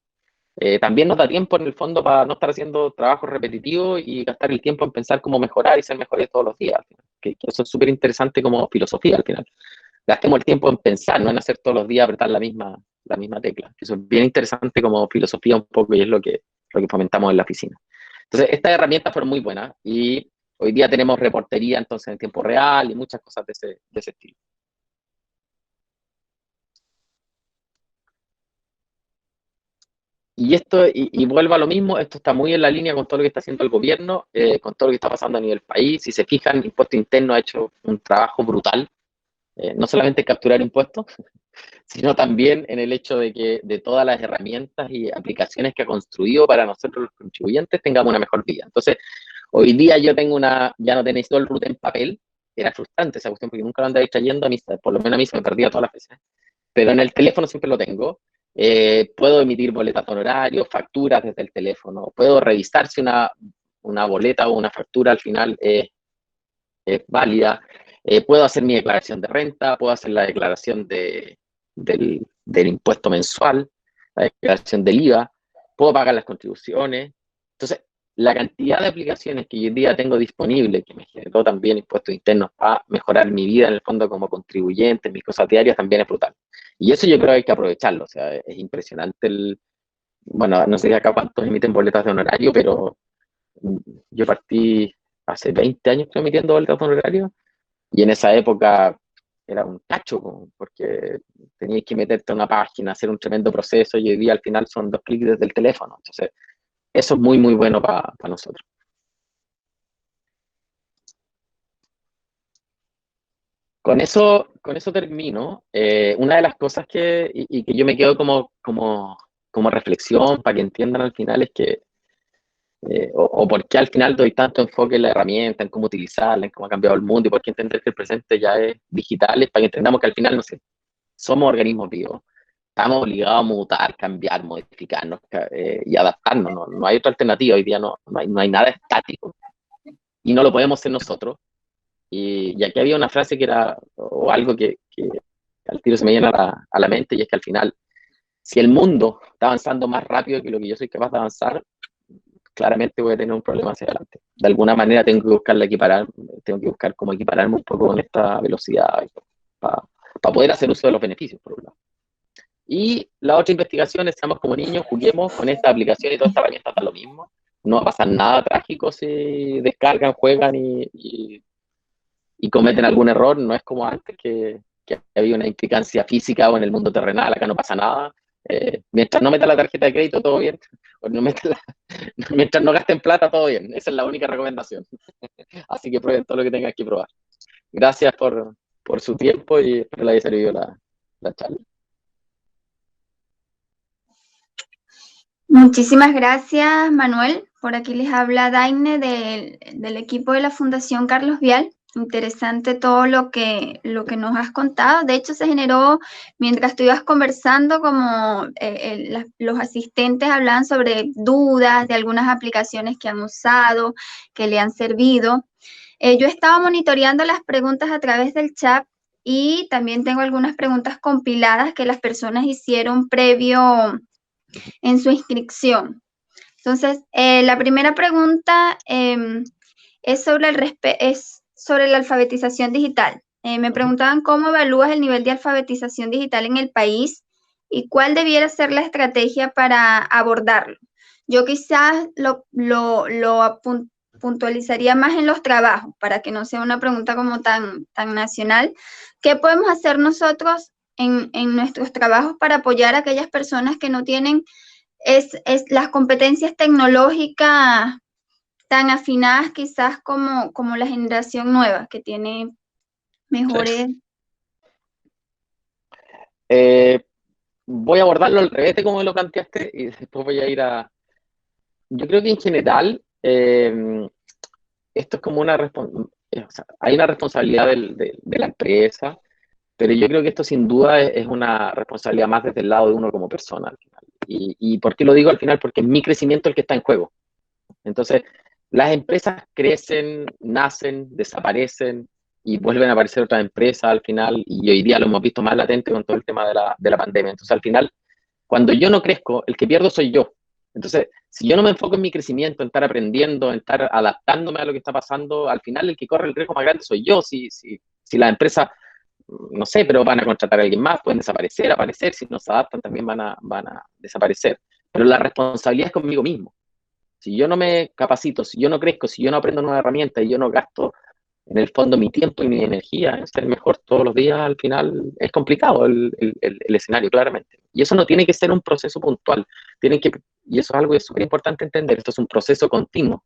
también nos da tiempo en el fondo para no estar haciendo trabajos repetitivos y gastar el tiempo en pensar cómo mejorar y ser mejores todos los días. Que eso es súper interesante como filosofía al final. Gastemos el tiempo en pensar, no en hacer todos los días apretar la misma tecla. Eso es bien interesante como filosofía un poco, y es lo que fomentamos en la oficina. Entonces, estas herramientas fueron muy buenas y hoy día tenemos reportería entonces en tiempo real y muchas cosas de ese estilo. Y esto, y vuelvo a lo mismo, esto está muy en la línea con todo lo que está haciendo el gobierno, con todo lo que está pasando a nivel país. Si se fijan, Impuesto Interno ha hecho un trabajo brutal, no solamente en capturar impuestos, sino también en el hecho de que de todas las herramientas y aplicaciones que ha construido para nosotros los contribuyentes tengamos una mejor vida. Entonces, hoy día yo tengo ya no tenéis todo el RUT en papel. Era frustrante esa cuestión porque nunca lo andaba trayendo, por lo menos a mí se me perdía todas las veces, pero en el teléfono siempre lo tengo. Puedo emitir boletas de honorarios, facturas desde el teléfono, puedo revisar si una boleta o una factura al final es válida, puedo hacer mi declaración de renta, puedo hacer la declaración del impuesto mensual, la declaración del IVA, puedo pagar las contribuciones. Entonces, la cantidad de aplicaciones que hoy en día tengo disponible, que me generó también impuestos internos para mejorar mi vida en el fondo como contribuyente, mis cosas diarias, también es brutal. Y eso yo creo que hay que aprovecharlo. O sea, es impresionante bueno, no sé acá cuántos emiten boletas de honorario, pero yo partí hace 20 años emitiendo boletas de honorario, y en esa época era un cacho, porque tenías que meterte a una página, hacer un tremendo proceso, y hoy día al final son 2 clics desde el teléfono. Entonces, eso es muy, muy bueno para nosotros. Con eso termino. Una de las cosas que yo me quedo como reflexión para que entiendan al final es que, o por qué al final doy tanto enfoque en la herramienta, en cómo utilizarla, en cómo ha cambiado el mundo, y por qué entender que el presente ya es digital, es para que entendamos que al final, no sé, somos organismos vivos, estamos obligados a mutar, cambiar, modificarnos y adaptarnos. No hay otra alternativa. Hoy día no hay nada estático y no lo podemos hacer nosotros. Y aquí había una frase que era, o algo que al tiro se me viene a la mente, y es que al final, si el mundo está avanzando más rápido que lo que yo soy capaz de avanzar, claramente voy a tener un problema hacia adelante. De alguna manera tengo que tengo que buscar cómo equipararme un poco con esta velocidad para poder hacer uso de los beneficios, por un lado. Y la otra investigación es, seamos como niños, juguemos con esta aplicación y toda esta herramienta, está lo mismo. No va a pasar nada trágico si descargan, juegan y cometen algún error. No es como antes, que había una implicancia física o en el mundo terrenal. Acá no pasa nada. Mientras no metan la tarjeta de crédito, todo bien. O no mientras no gasten plata, todo bien. Esa es la única recomendación. Así que prueben todo lo que tengan que probar. Gracias por su tiempo y espero les haya servido la charla. Muchísimas gracias, Manuel. Por aquí les habla Daine del equipo de la Fundación Carlos Vial. Interesante todo lo que nos has contado. De hecho, se generó, mientras tú ibas conversando, como los asistentes hablaban sobre dudas de algunas aplicaciones que han usado, que le han servido. Yo estaba monitoreando las preguntas a través del chat y también tengo algunas preguntas compiladas que las personas hicieron previo en su inscripción. Entonces, la primera pregunta es sobre la alfabetización digital. Me preguntaban cómo evalúas el nivel de alfabetización digital en el país y cuál debiera ser la estrategia para abordarlo. Yo quizás lo puntualizaría más en los trabajos, para que no sea una pregunta como tan nacional. ¿Qué podemos hacer nosotros en nuestros trabajos para apoyar a aquellas personas que no tienen las competencias tecnológicas tan afinadas quizás como la generación nueva, que tiene mejores? Voy a abordarlo al revés de como lo planteaste y después voy a ir a... Yo creo que en general esto es como hay una responsabilidad de la empresa, pero yo creo que esto sin duda es una responsabilidad más desde el lado de uno como persona al final. ¿Y por qué lo digo al final? Porque es mi crecimiento el que está en juego. Entonces, las empresas crecen, nacen, desaparecen y vuelven a aparecer otras empresas al final, y hoy día lo hemos visto más latente con todo el tema de la pandemia. Entonces, al final, cuando yo no crezco, el que pierdo soy yo. Entonces, si yo no me enfoco en mi crecimiento, en estar aprendiendo, en estar adaptándome a lo que está pasando, al final el que corre el riesgo más grande soy yo. Si las empresas, no sé, pero van a contratar a alguien más, pueden desaparecer, aparecer, si no se adaptan también van a desaparecer. Pero la responsabilidad es conmigo mismo. Si yo no me capacito, si yo no crezco, si yo no aprendo nuevas herramientas y yo no gasto en el fondo mi tiempo y mi energía en ser mejor todos los días, al final es complicado el escenario, claramente. Y eso no tiene que ser un proceso puntual. Y eso es algo que es súper importante entender. Esto es un proceso continuo.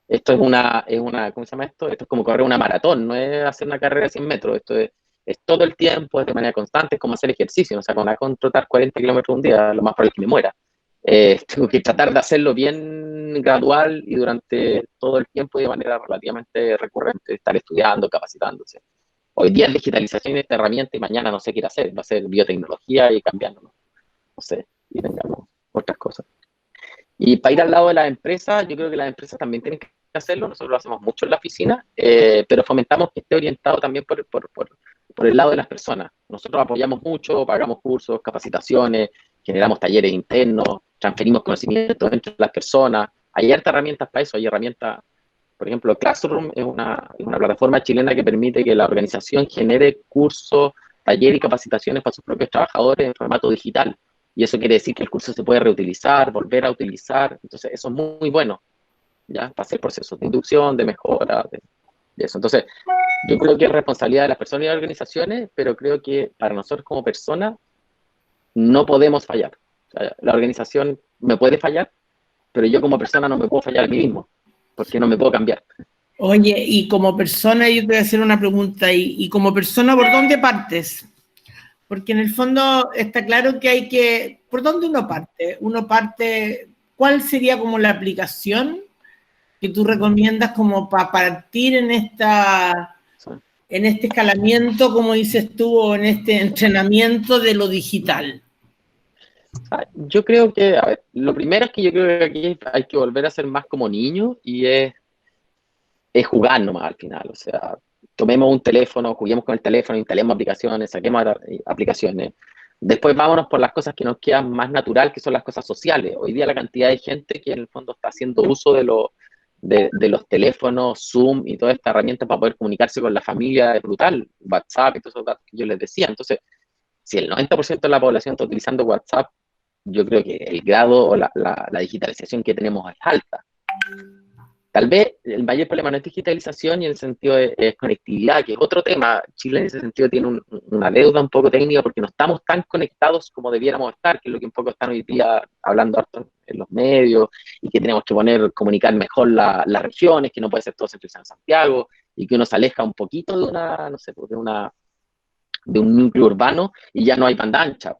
Esto es ¿cómo se llama esto? Esto es como correr una maratón, no es hacer una carrera de 100 metros. Esto es todo el tiempo, es de manera constante, es como hacer ejercicio. O sea, con trotar 40 kilómetros un día, lo más probable es que me muera. Tengo que tratar de hacerlo bien gradual y durante todo el tiempo y de manera relativamente recurrente, estar estudiando, capacitándose. Hoy día es digitalización de esta herramienta y mañana no sé qué ir a hacer, va a ser biotecnología y cambiando, no sé, y tengamos otras cosas. Y para ir al lado de las empresas, yo creo que las empresas también tienen que hacerlo, nosotros lo hacemos mucho en la oficina, pero fomentamos que esté orientado también por el lado de las personas. Nosotros apoyamos mucho, pagamos cursos, capacitaciones, generamos talleres internos, transferimos conocimientos entre las personas. Hay hartas herramientas para eso, hay herramientas, por ejemplo, Classroom es una plataforma chilena que permite que la organización genere cursos, talleres y capacitaciones para sus propios trabajadores en formato digital. Y eso quiere decir que el curso se puede reutilizar, volver a utilizar. Entonces, eso es muy bueno, ¿ya? Para hacer procesos de inducción, de mejora, de eso. Entonces, yo creo que es responsabilidad de las personas y las organizaciones, pero creo que para nosotros como personas no podemos fallar. O sea, la organización me puede fallar, pero yo como persona no me puedo fallar a mí mismo, porque no me puedo cambiar. Oye, y como persona, yo te voy a hacer una pregunta, y como persona, ¿por dónde partes? Porque en el fondo está claro que ¿por dónde uno parte? ¿Cuál sería como la aplicación que tú recomiendas como para partir en este escalamiento, como dices tú, o en este entrenamiento de lo digital? Yo creo que, a ver, lo primero es que yo creo que aquí hay que volver a ser más como niños y es jugar nomás al final. O sea, tomemos un teléfono, juguemos con el teléfono, instalemos aplicaciones, saquemos aplicaciones. Después vámonos por las cosas que nos quedan más natural, que son las cosas sociales. Hoy día la cantidad de gente que en el fondo está haciendo uso de los teléfonos, Zoom y toda esta herramienta para poder comunicarse con la familia es brutal. WhatsApp y todos esos datos que yo les decía. Entonces, si el 90% de la población está utilizando WhatsApp, yo creo que el grado o la digitalización que tenemos es alta. Tal vez el mayor problema no es digitalización y en el sentido de conectividad, que es otro tema. Chile en ese sentido tiene una deuda un poco técnica porque no estamos tan conectados como debiéramos estar, que es lo que un poco están hoy día hablando harto en los medios, y que tenemos que comunicar mejor las regiones, que no puede ser todo centralizado en Santiago, y que uno se aleja un poquito de no sé, de un núcleo urbano y ya no hay banda ancha.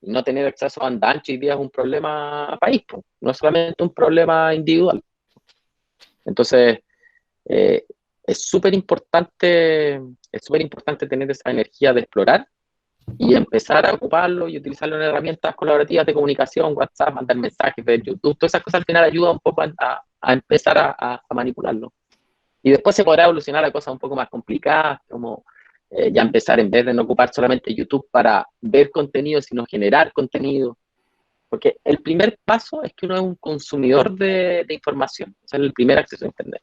Y no tener acceso a banda ancha hoy día es un problema país, pues. No es solamente un problema individual. Entonces, es súper importante tener esa energía de explorar y empezar a ocuparlo y utilizarlo en herramientas colaborativas de comunicación, WhatsApp, mandar mensajes, ver YouTube, todas esas cosas al final ayudan un poco a empezar a manipularlo. Y después se podrá evolucionar a cosas un poco más complicadas, como ya empezar, en vez de no ocupar solamente YouTube para ver contenido, sino generar contenido. Porque el primer paso es que uno es un consumidor de información, o sea, el primer acceso a Internet.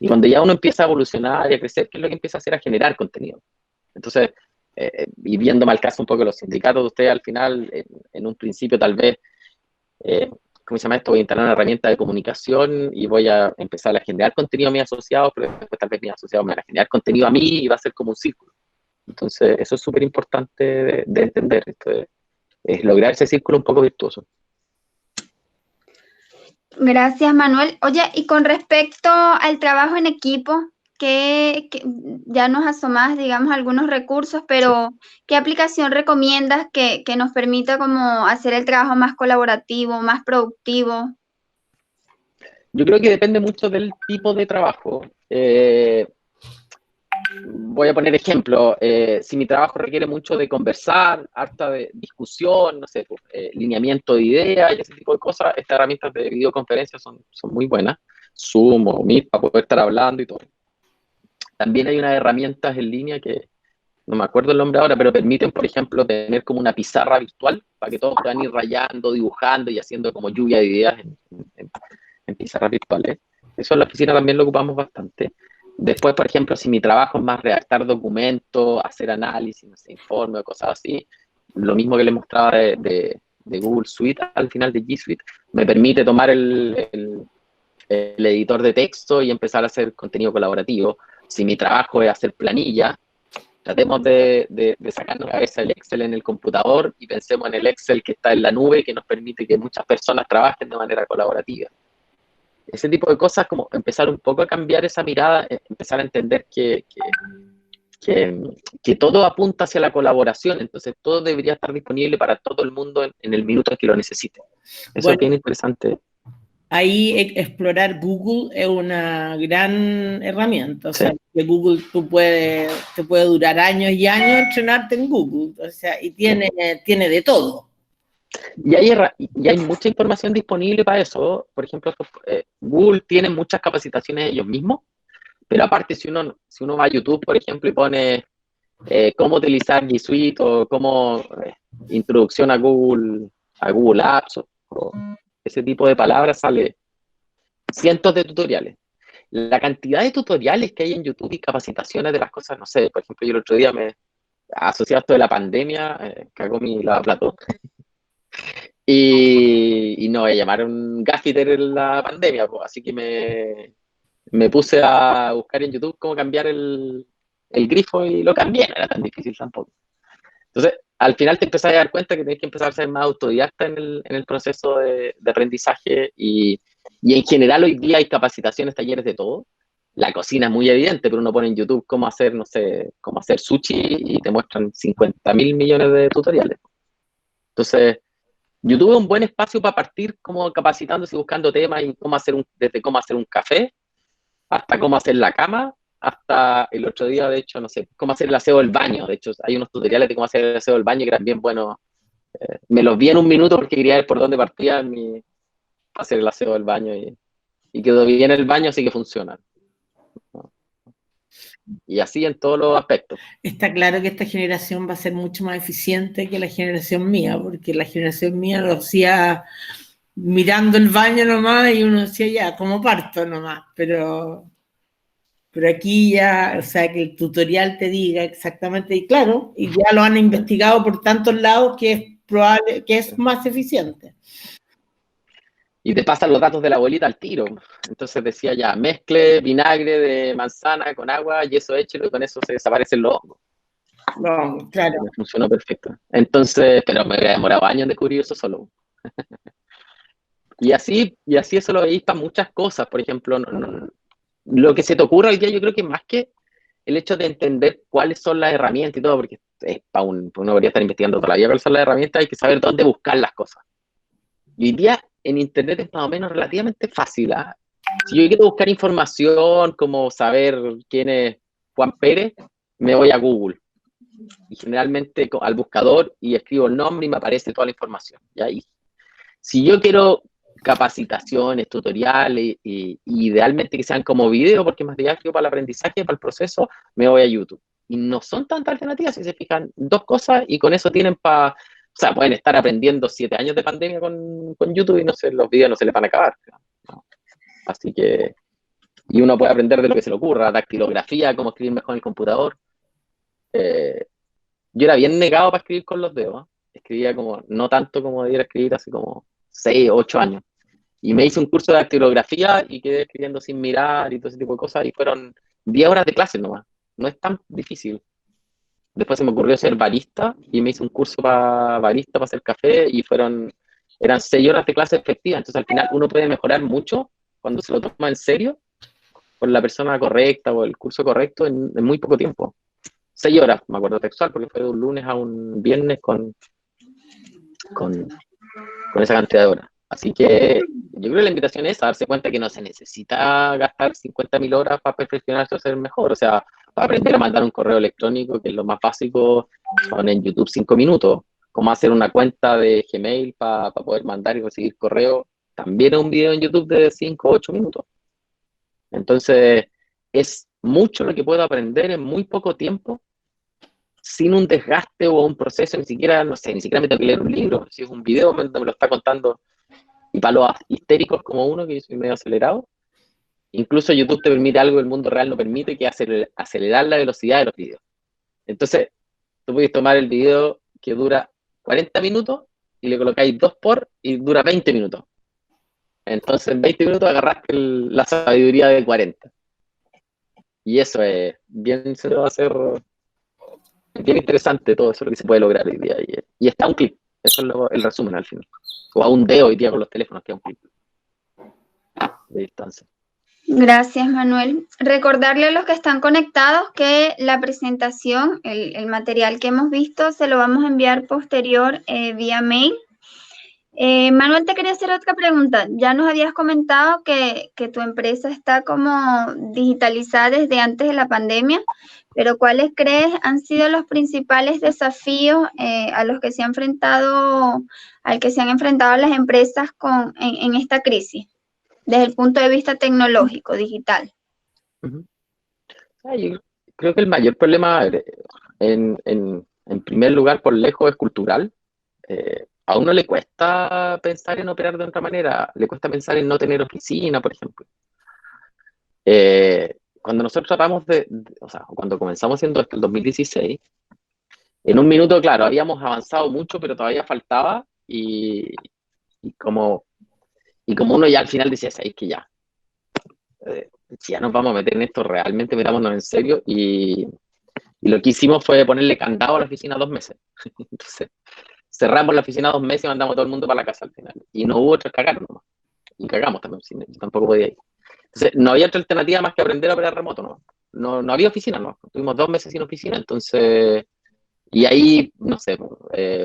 Y cuando ya uno empieza a evolucionar y a crecer, ¿qué es lo que empieza a hacer? A generar contenido. Entonces, y viéndome al caso un poco de los sindicatos, ustedes al final, en un principio tal vez, ¿cómo se llama esto? Voy a instalar una herramienta de comunicación y voy a empezar a generar contenido a mis asociados, pero después tal vez mis asociados me van a generar contenido a mí y va a ser como un círculo. Entonces, eso es súper importante de entender. Esto es lograr ese círculo un poco virtuoso. Gracias, Manuel. Oye, y con respecto al trabajo en equipo, que ya nos asomás, digamos, algunos recursos, pero ¿qué aplicación recomiendas que nos permita como hacer el trabajo más colaborativo, más productivo? Yo creo que depende mucho del tipo de trabajo. Voy a poner ejemplo. Si mi trabajo requiere mucho de conversar, harta de discusión, no sé, lineamiento de ideas y ese tipo de cosas, estas herramientas de videoconferencia son muy buenas. Zoom o Meet para poder estar hablando y todo. También hay unas herramientas en línea que no me acuerdo el nombre ahora, pero permiten, por ejemplo, tener como una pizarra virtual para que todos puedan ir rayando, dibujando y haciendo como lluvia de ideas en pizarras virtuales. Eso en la oficina también lo ocupamos bastante. Después, por ejemplo, si mi trabajo es más redactar documentos, hacer análisis, no sé, informe o cosas así, lo mismo que les mostraba de Google Suite al final de G Suite, me permite tomar el editor de texto y empezar a hacer contenido colaborativo. Si mi trabajo es hacer planilla, tratemos de sacarnos a veces el Excel en el computador y pensemos en el Excel que está en la nube, que nos permite que muchas personas trabajen de manera colaborativa. Ese tipo de cosas, como empezar un poco a cambiar esa mirada, empezar a entender que todo apunta hacia la colaboración, entonces todo debería estar disponible para todo el mundo en el minuto en que lo necesite. Eso es bien interesante. Ahí explorar Google es una gran herramienta, o sea, que Google te puede durar años y años entrenarte en Google, o sea, y tiene de todo. Y hay mucha información disponible para eso. Por ejemplo, Google tiene muchas capacitaciones ellos mismos, pero aparte si uno va a YouTube, por ejemplo, y pone cómo utilizar G Suite o cómo introducción a Google Apps o ese tipo de palabras, sale cientos de tutoriales. La cantidad de tutoriales que hay en YouTube y capacitaciones de las cosas, no sé, por ejemplo, yo el otro día me asociado a esto de la pandemia, cagó mi lavaplatos. Y no voy a llamar a un gaffiter en la pandemia, pues, así que me puse a buscar en YouTube cómo cambiar el grifo y lo cambié, no era tan difícil tampoco. Entonces, al final te empezás a dar cuenta que tienes que empezar a ser más autodidacta en el proceso de aprendizaje y en general hoy día hay capacitaciones, talleres de todo. La cocina es muy evidente, pero uno pone en YouTube cómo hacer, no sé, cómo hacer sushi y te muestran 50.000 millones de tutoriales. Entonces, YouTube es un buen espacio para partir como capacitándose y buscando temas y desde cómo hacer un café hasta cómo hacer la cama, hasta el otro día, de hecho, no sé, cómo hacer el aseo del baño. De hecho, hay unos tutoriales de cómo hacer el aseo del baño que eran bien buenos. Me los vi en un minuto porque quería ver por dónde partía hacer el aseo del baño y quedó bien el baño, así que funciona. Y así en todos los aspectos. Está claro que esta generación va a ser mucho más eficiente que la generación mía, porque la generación mía lo hacía mirando el baño nomás y uno decía ya, como parto nomás, pero aquí ya, o sea, que el tutorial te diga exactamente, y claro, y ya lo han investigado por tantos lados que es probable, que es más eficiente. Y te pasan los datos de la abuelita al tiro. Entonces decía ya, mezcle vinagre de manzana con agua y eso échelo y con eso se desaparecen los hongos. No, claro. Me funcionó perfecto. Entonces, pero me había demorado años en descubrir eso solo. Y así eso lo veis para muchas cosas. Por ejemplo, lo que se te ocurra hoy día, yo creo que más que el hecho de entender cuáles son las herramientas y todo, porque uno debería estar investigando todavía cuáles son las herramientas, hay que saber dónde buscar las cosas. Y hoy día en Internet es más o menos relativamente fácil. ¿Eh? Si yo quiero buscar información, como saber quién es Juan Pérez, me voy a Google. Y generalmente al buscador y escribo el nombre y me aparece toda la información. ¿Ya? Y si yo quiero capacitaciones, tutoriales, y idealmente que sean como video, porque es más didáctico para el aprendizaje, para el proceso, me voy a YouTube. Y no son tantas alternativas, si se fijan, 2 cosas, y con eso tienen para... O sea, pueden estar aprendiendo 7 años de pandemia con YouTube y no sé, los videos no se les van a acabar. ¿No? Así que... Y uno puede aprender de lo que se le ocurra, dactilografía, cómo escribir mejor en el computador. Yo era bien negado para escribir con los dedos. Escribía como, no tanto como debiera escribir, hace como 6, 8 años. Y me hice un curso de dactilografía y quedé escribiendo sin mirar y todo ese tipo de cosas. Y fueron 10 horas de clase nomás. No es tan difícil. Después se me ocurrió ser barista y me hice un curso para barista, para hacer café. Y eran 6 horas de clase efectiva. Entonces al final uno puede mejorar mucho cuando se lo toma en serio con la persona correcta o el curso correcto en muy poco tiempo. 6 horas, me acuerdo textual, porque fue de un lunes a un viernes con esa cantidad de horas. Así que yo creo que la invitación es a darse cuenta que no se necesita gastar 50.000 horas para perfeccionarse o ser mejor. O sea, para aprender a mandar un correo electrónico, que es lo más básico, son en YouTube 5 minutos. Cómo hacer una cuenta de Gmail para poder mandar y recibir correo, también es un video en YouTube de 5 o 8 minutos. Entonces, es mucho lo que puedo aprender en muy poco tiempo, sin un desgaste o un proceso, ni siquiera me tengo que leer un libro, si es un video me lo está contando. Y para los histéricos como uno, que yo soy medio acelerado, incluso YouTube te permite algo que el mundo real no permite, que es acelerar la velocidad de los videos. Entonces, tú puedes tomar el video que dura 40 minutos y le colocáis 2 y dura 20 minutos. Entonces, en 20 minutos agarraste la sabiduría de 40. Y eso es bien, se va a hacer bien interesante todo eso lo que se puede lograr hoy día. Y está un clip, eso es el resumen al final. O a un dedo hoy día con los teléfonos, que es un clip de distancia. Gracias, Manuel. Recordarle a los que están conectados que la presentación, el material que hemos visto, se lo vamos a enviar posterior vía mail. Manuel, te quería hacer otra pregunta. Ya nos habías comentado que tu empresa está como digitalizada desde antes de la pandemia, pero ¿cuáles crees han sido los principales desafíos al que se han enfrentado las empresas en esta crisis, desde el punto de vista tecnológico, digital? Yo creo que el mayor problema, en primer lugar, por lejos, es cultural. A uno le cuesta pensar en operar de otra manera, le cuesta pensar en no tener oficina, por ejemplo. Cuando nosotros tratamos o sea, cuando comenzamos haciendo esto en 2016, en un minuto, claro, habíamos avanzado mucho, pero todavía faltaba, y como uno ya al final decía, ¿sabes qué? Si ya nos vamos a meter en esto, realmente metámonos en serio, y lo que hicimos fue ponerle candado a la oficina 2 meses. Entonces, cerramos la oficina 2 meses y mandamos a todo el mundo para la casa al final. Y no hubo otra, cagaron nomás. Y cagamos también, yo tampoco podía ir. Entonces, no había otra alternativa más que aprender a operar remoto, no había oficina, no. Tuvimos 2 meses sin oficina, entonces, y ahí, no sé,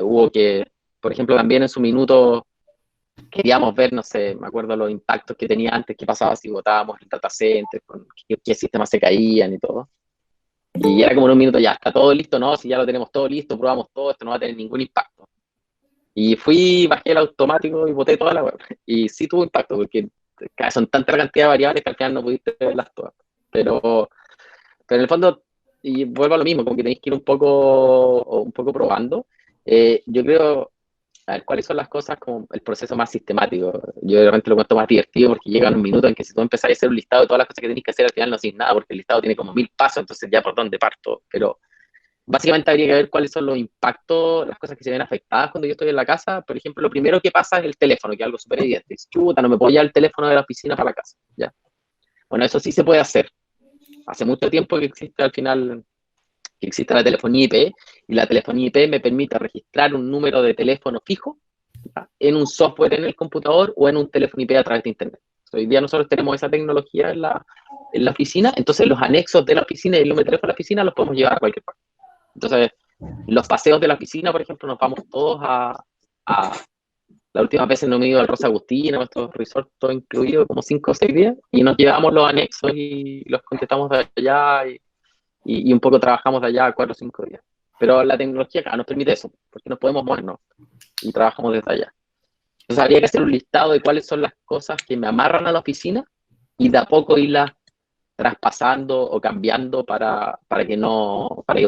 hubo que, por ejemplo, también en su minuto queríamos ver, no sé, me acuerdo los impactos que tenía antes, qué pasaba si votábamos el data center, qué sistemas se caían y todo. Y era como en un minuto, ya, está todo listo, no, si ya lo tenemos todo listo, probamos todo, esto no va a tener ningún impacto. Y bajé el automático y boté toda la web. Y sí tuvo impacto, porque son tanta cantidad de variables que al final no pudiste verlas todas. Pero Pero en el fondo, y vuelvo a lo mismo, como que tenéis que ir un poco probando. Yo creo, a ver, ¿cuáles son las cosas como el proceso más sistemático? Yo realmente lo cuento más divertido porque llega un minuto en que si tú empezás a hacer un listado de todas las cosas que tenéis que hacer, al final no haces nada, porque el listado tiene como 1000 pasos, entonces ya por dónde parto. Pero básicamente habría que ver cuáles son los impactos, las cosas que se ven afectadas cuando yo estoy en la casa. Por ejemplo, lo primero que pasa es el teléfono, que es algo súper evidente. Dices, chuta, no me puedo llevar el teléfono de la oficina para la casa. ¿Ya? Bueno, eso sí se puede hacer. Hace mucho tiempo que existe al final, que existe la telefonía IP, y la telefonía IP me permite registrar un número de teléfono fijo, ¿ya?, en un software en el computador o en un teléfono IP a través de Internet. Hoy día nosotros tenemos esa tecnología en la oficina, entonces los anexos de la oficina y el número de teléfono de la oficina los podemos llevar a cualquier parte. Entonces, los paseos de la oficina, por ejemplo, nos vamos todos las últimas veces nos hemos ido al Rosa Agustina, nuestro resort todo incluido, como 5 o 6 días, y nos llevamos los anexos y los contestamos de allá, y un poco trabajamos de allá 4 o 5 días. Pero la tecnología acá nos permite eso, porque nos podemos movernos y trabajamos desde allá. Entonces habría que hacer un listado de cuáles son las cosas que me amarran a la oficina y de a poco irlas traspasando o cambiando para que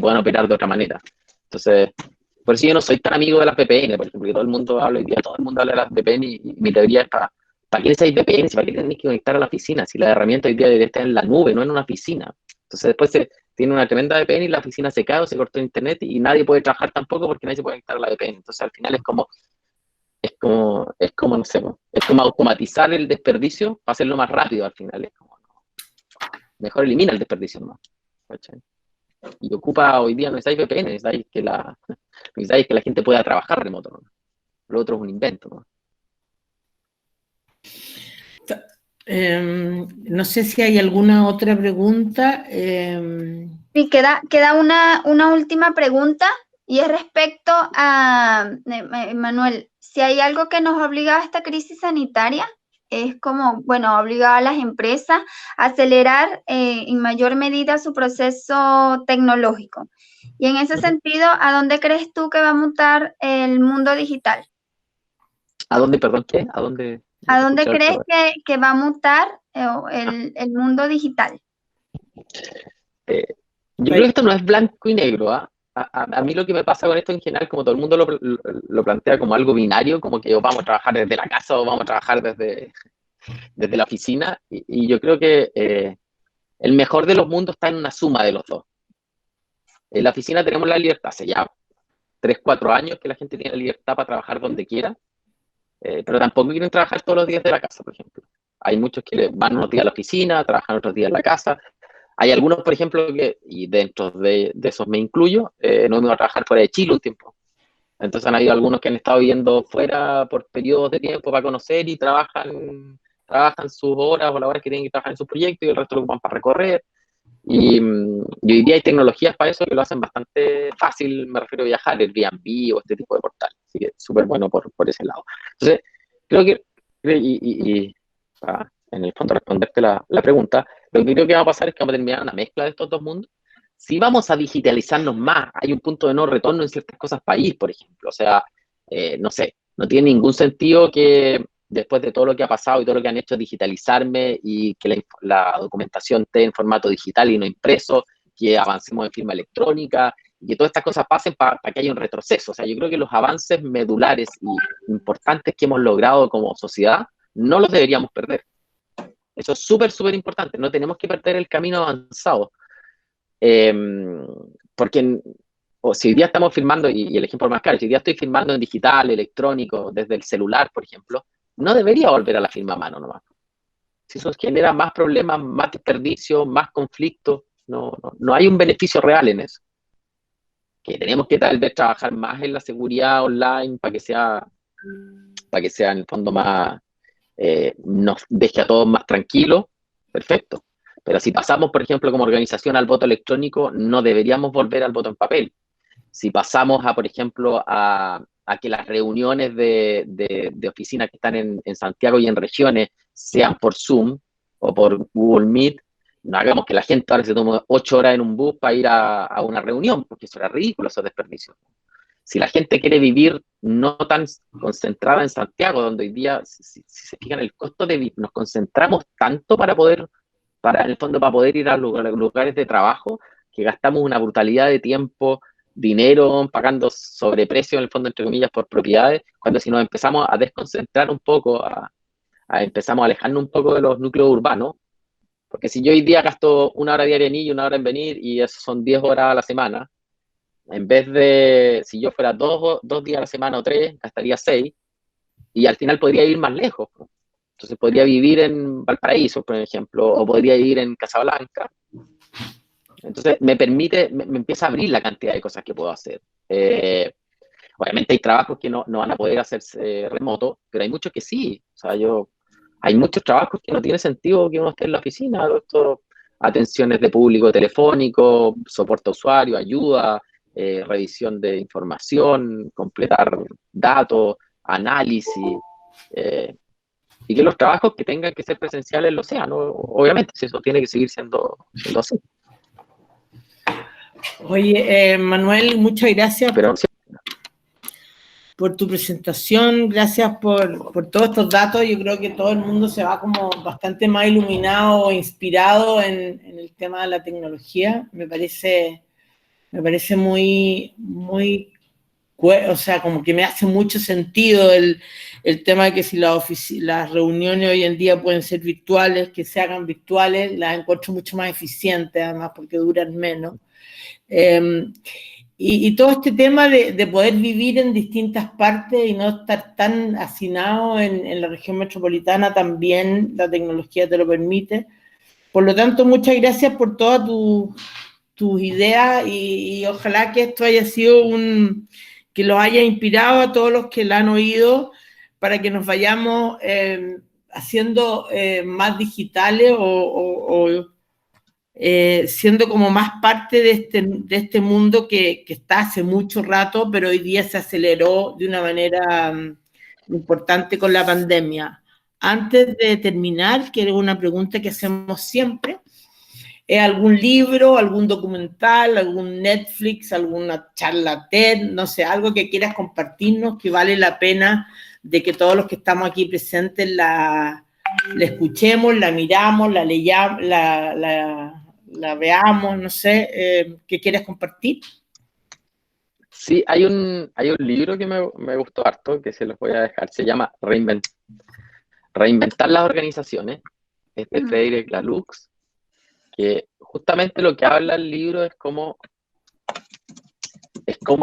puedan operar de otra manera. Entonces, por eso yo no soy tan amigo de las VPN, por ejemplo, porque todo el mundo habla hoy día, todo el mundo habla de las VPN, y mi teoría es ¿para qué necesitáis VPN? ¿Para qué tenéis que conectar a la oficina? Si la herramienta hoy día debe estar en la nube, no en una oficina. Entonces después se tiene una tremenda VPN y la oficina se cae o se cortó internet y nadie puede trabajar tampoco porque nadie se puede conectar a la VPN. Entonces al final es como, no sé, es como automatizar el desperdicio para hacerlo más rápido al final. Es como, mejor elimina el desperdicio nomás. ¿Cachai? Y ocupa hoy día, no necesitáis VPN, necesitáis que la gente pueda trabajar remoto, ¿no? Lo otro es un invento, ¿no? No sé si hay alguna otra pregunta. Sí, queda una última pregunta, y es respecto a, Manuel, si hay algo que nos obliga a esta crisis sanitaria, es como, bueno, obliga a las empresas a acelerar en mayor medida su proceso tecnológico. Y en ese sentido, ¿a dónde crees tú que va a mutar el mundo digital? ¿A dónde, perdón, qué? ¿A dónde? ¿A dónde crees que va a mutar el mundo digital? Yo creo que esto no es blanco y negro, ¿ah? A mí lo que me pasa con esto en general, como todo el mundo lo plantea como algo binario, como que vamos a trabajar desde la casa o vamos a trabajar desde la oficina, y yo creo que el mejor de los mundos está en una suma de los dos. En la oficina tenemos la libertad, hace ya 3, 4 años que la gente tiene la libertad para trabajar donde quiera, pero tampoco quieren trabajar todos los días de la casa, por ejemplo. Hay muchos que van unos días a la oficina, trabajan otros días en la casa. Hay algunos, por ejemplo, y dentro de esos me incluyo, no me voy a trabajar fuera de Chile un tiempo. Entonces han habido algunos que han estado viviendo fuera por periodos de tiempo para conocer y trabajan sus horas o las horas que tienen que trabajar en sus proyectos y el resto lo ocupan para recorrer. Y hoy día hay tecnologías para eso que lo hacen bastante fácil, me refiero a viajar, Airbnb o este tipo de portales. Así que súper bueno por ese lado. Entonces, creo que, para en el fondo responderte la pregunta, lo que creo que va a pasar es que vamos a terminar una mezcla de estos dos mundos. Si vamos a digitalizarnos más, hay un punto de no retorno en ciertas cosas país, por ejemplo. O sea, no sé, no tiene ningún sentido que después de todo lo que ha pasado y todo lo que han hecho, digitalizarme y que la documentación esté en formato digital y no impreso, que avancemos en firma electrónica, y que todas estas cosas pasen para que haya un retroceso. O sea, yo creo que los avances medulares y importantes que hemos logrado como sociedad no los deberíamos perder. Eso es súper, súper importante. No tenemos que perder el camino avanzado. Porque si hoy día estamos firmando, y el ejemplo más claro, si hoy día estoy firmando en digital, electrónico, desde el celular, por ejemplo, no debería volver a la firma a mano nomás. Si eso genera más problemas, más desperdicio, más conflictos, no hay un beneficio real en eso. Que tenemos que tal vez trabajar más en la seguridad online para que sea en el fondo más, nos deje a todos más tranquilos, perfecto. Pero si pasamos, por ejemplo, como organización al voto electrónico, no deberíamos volver al voto en papel. Si pasamos por ejemplo, a que las reuniones de oficinas que están en Santiago y en regiones sean por Zoom o por Google Meet, no hagamos que la gente ahora se tome 8 horas en un bus para ir a una reunión, porque eso era ridículo, esos desperdicios. Si la gente quiere vivir no tan concentrada en Santiago, donde hoy día, si se fijan el costo de vivir, nos concentramos tanto para poder en el fondo, para poder ir a lugares de trabajo, que gastamos una brutalidad de tiempo, dinero, pagando sobreprecio, en el fondo, entre comillas, por propiedades, cuando si nos empezamos a desconcentrar un poco, empezamos a alejarnos un poco de los núcleos urbanos, porque si yo hoy día gasto 1 hora diaria en ir y 1 hora en venir, y eso son 10 horas a la semana, en vez de, si yo fuera 2 días a la semana o 3, gastaría 6, y al final podría ir más lejos. Entonces podría vivir en Valparaíso, por ejemplo, o podría vivir en Casablanca. Entonces me empieza a abrir la cantidad de cosas que puedo hacer. Obviamente hay trabajos que no van a poder hacerse remoto, pero hay muchos que sí. O sea, hay muchos trabajos que no tiene sentido que uno esté en la oficina. Atenciones de público telefónico, soporte a usuario, ayuda, revisión de información, completar datos, análisis, y que los trabajos que tengan que ser presenciales lo sean, ¿no? Obviamente, si eso tiene que seguir siendo así. Oye, Manuel, muchas gracias por tu presentación, gracias por todos estos datos. Yo creo que todo el mundo se va como bastante más iluminado o inspirado en el tema de la tecnología. Me parece muy, o sea, como que me hace mucho sentido el tema de que si las reuniones hoy en día pueden ser virtuales, que se hagan virtuales, las encuentro mucho más eficientes, además, porque duran menos. Y todo este tema de poder vivir en distintas partes y no estar tan hacinado en la región metropolitana, también la tecnología te lo permite. Por lo tanto, muchas gracias por todas tus ideas y ojalá que esto haya sido que los haya inspirado a todos los que la han oído para que nos vayamos haciendo más digitales o siendo como más parte de este mundo que está hace mucho rato, pero hoy día se aceleró de una manera importante con la pandemia. Antes de terminar, quiero una pregunta que hacemos siempre. ¿Algún libro, algún documental, algún Netflix, alguna charla TED, no sé, algo que quieras compartirnos que vale la pena de que todos los que estamos aquí presentes la escuchemos, la miramos, la leyamos, la veamos, no sé, ¿qué quieres compartir? Sí, hay un libro que me gustó harto, que se los voy a dejar, se llama Reinventar las organizaciones, es de Frederic Laloux, que justamente lo que habla el libro es cómo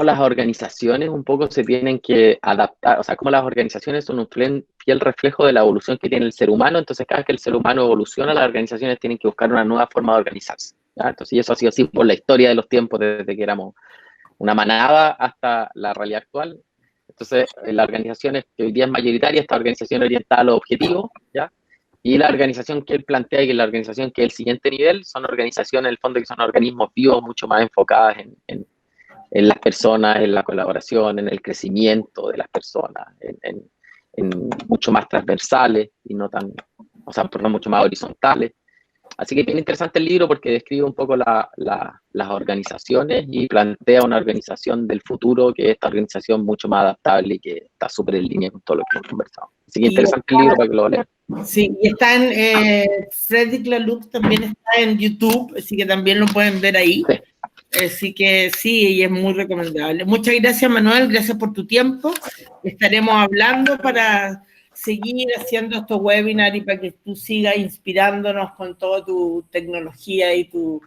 las organizaciones un poco se tienen que adaptar, o sea, cómo las organizaciones son un fiel reflejo de la evolución que tiene el ser humano. Entonces cada vez que el ser humano evoluciona, las organizaciones tienen que buscar una nueva forma de organizarse, ¿ya? Entonces, y eso ha sido así por la historia de los tiempos, desde que éramos una manada hasta la realidad actual. Entonces, la organización que hoy día es mayoritaria, esta organización orientada a los objetivos, ¿ya? Y la organización que él plantea y que la organización que es el siguiente nivel son organizaciones, en el fondo, que son organismos vivos mucho más enfocadas en las personas, en la colaboración, en el crecimiento de las personas, en mucho más transversales y no mucho más horizontales. Así que es bien interesante el libro porque describe un poco las organizaciones y plantea una organización del futuro, que es esta organización mucho más adaptable y que está súper en línea con todo lo que hemos conversado. Así que interesante el libro para que lo lean. Sí, y está en Frederic Laloux, también está en YouTube, así que también lo pueden ver ahí. Sí. Así que sí, y es muy recomendable. Muchas gracias, Manuel, gracias por tu tiempo. Estaremos hablando para seguir haciendo estos webinars y para que tú sigas inspirándonos con toda tu tecnología y tu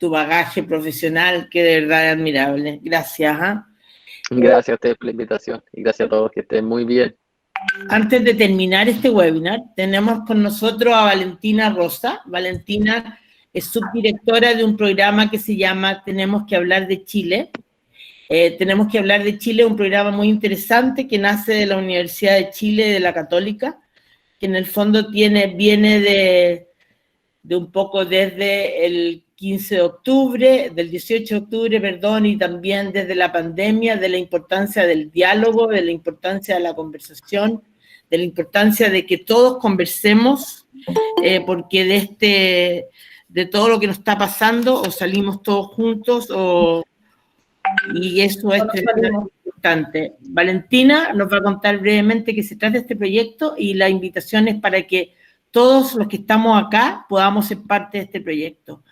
bagaje profesional, que de verdad es admirable. Gracias. Gracias a ustedes por la invitación y gracias a todos, que estén muy bien. Antes de terminar este webinar, tenemos con nosotros a Valentina Rosa. Valentina es subdirectora de un programa que se llama Tenemos que hablar de Chile. Tenemos que hablar de Chile, un programa muy interesante que nace de la Universidad de Chile, de la Católica, que en el fondo viene de un poco desde el 15 de octubre, del 18 de octubre, perdón, y también desde la pandemia, de la importancia del diálogo, de la importancia de la conversación, de la importancia de que todos conversemos, porque de todo lo que nos está pasando, o salimos todos juntos, y eso es importante. Valentina nos va a contar brevemente qué se trata de este proyecto, y la invitación es para que todos los que estamos acá podamos ser parte de este proyecto.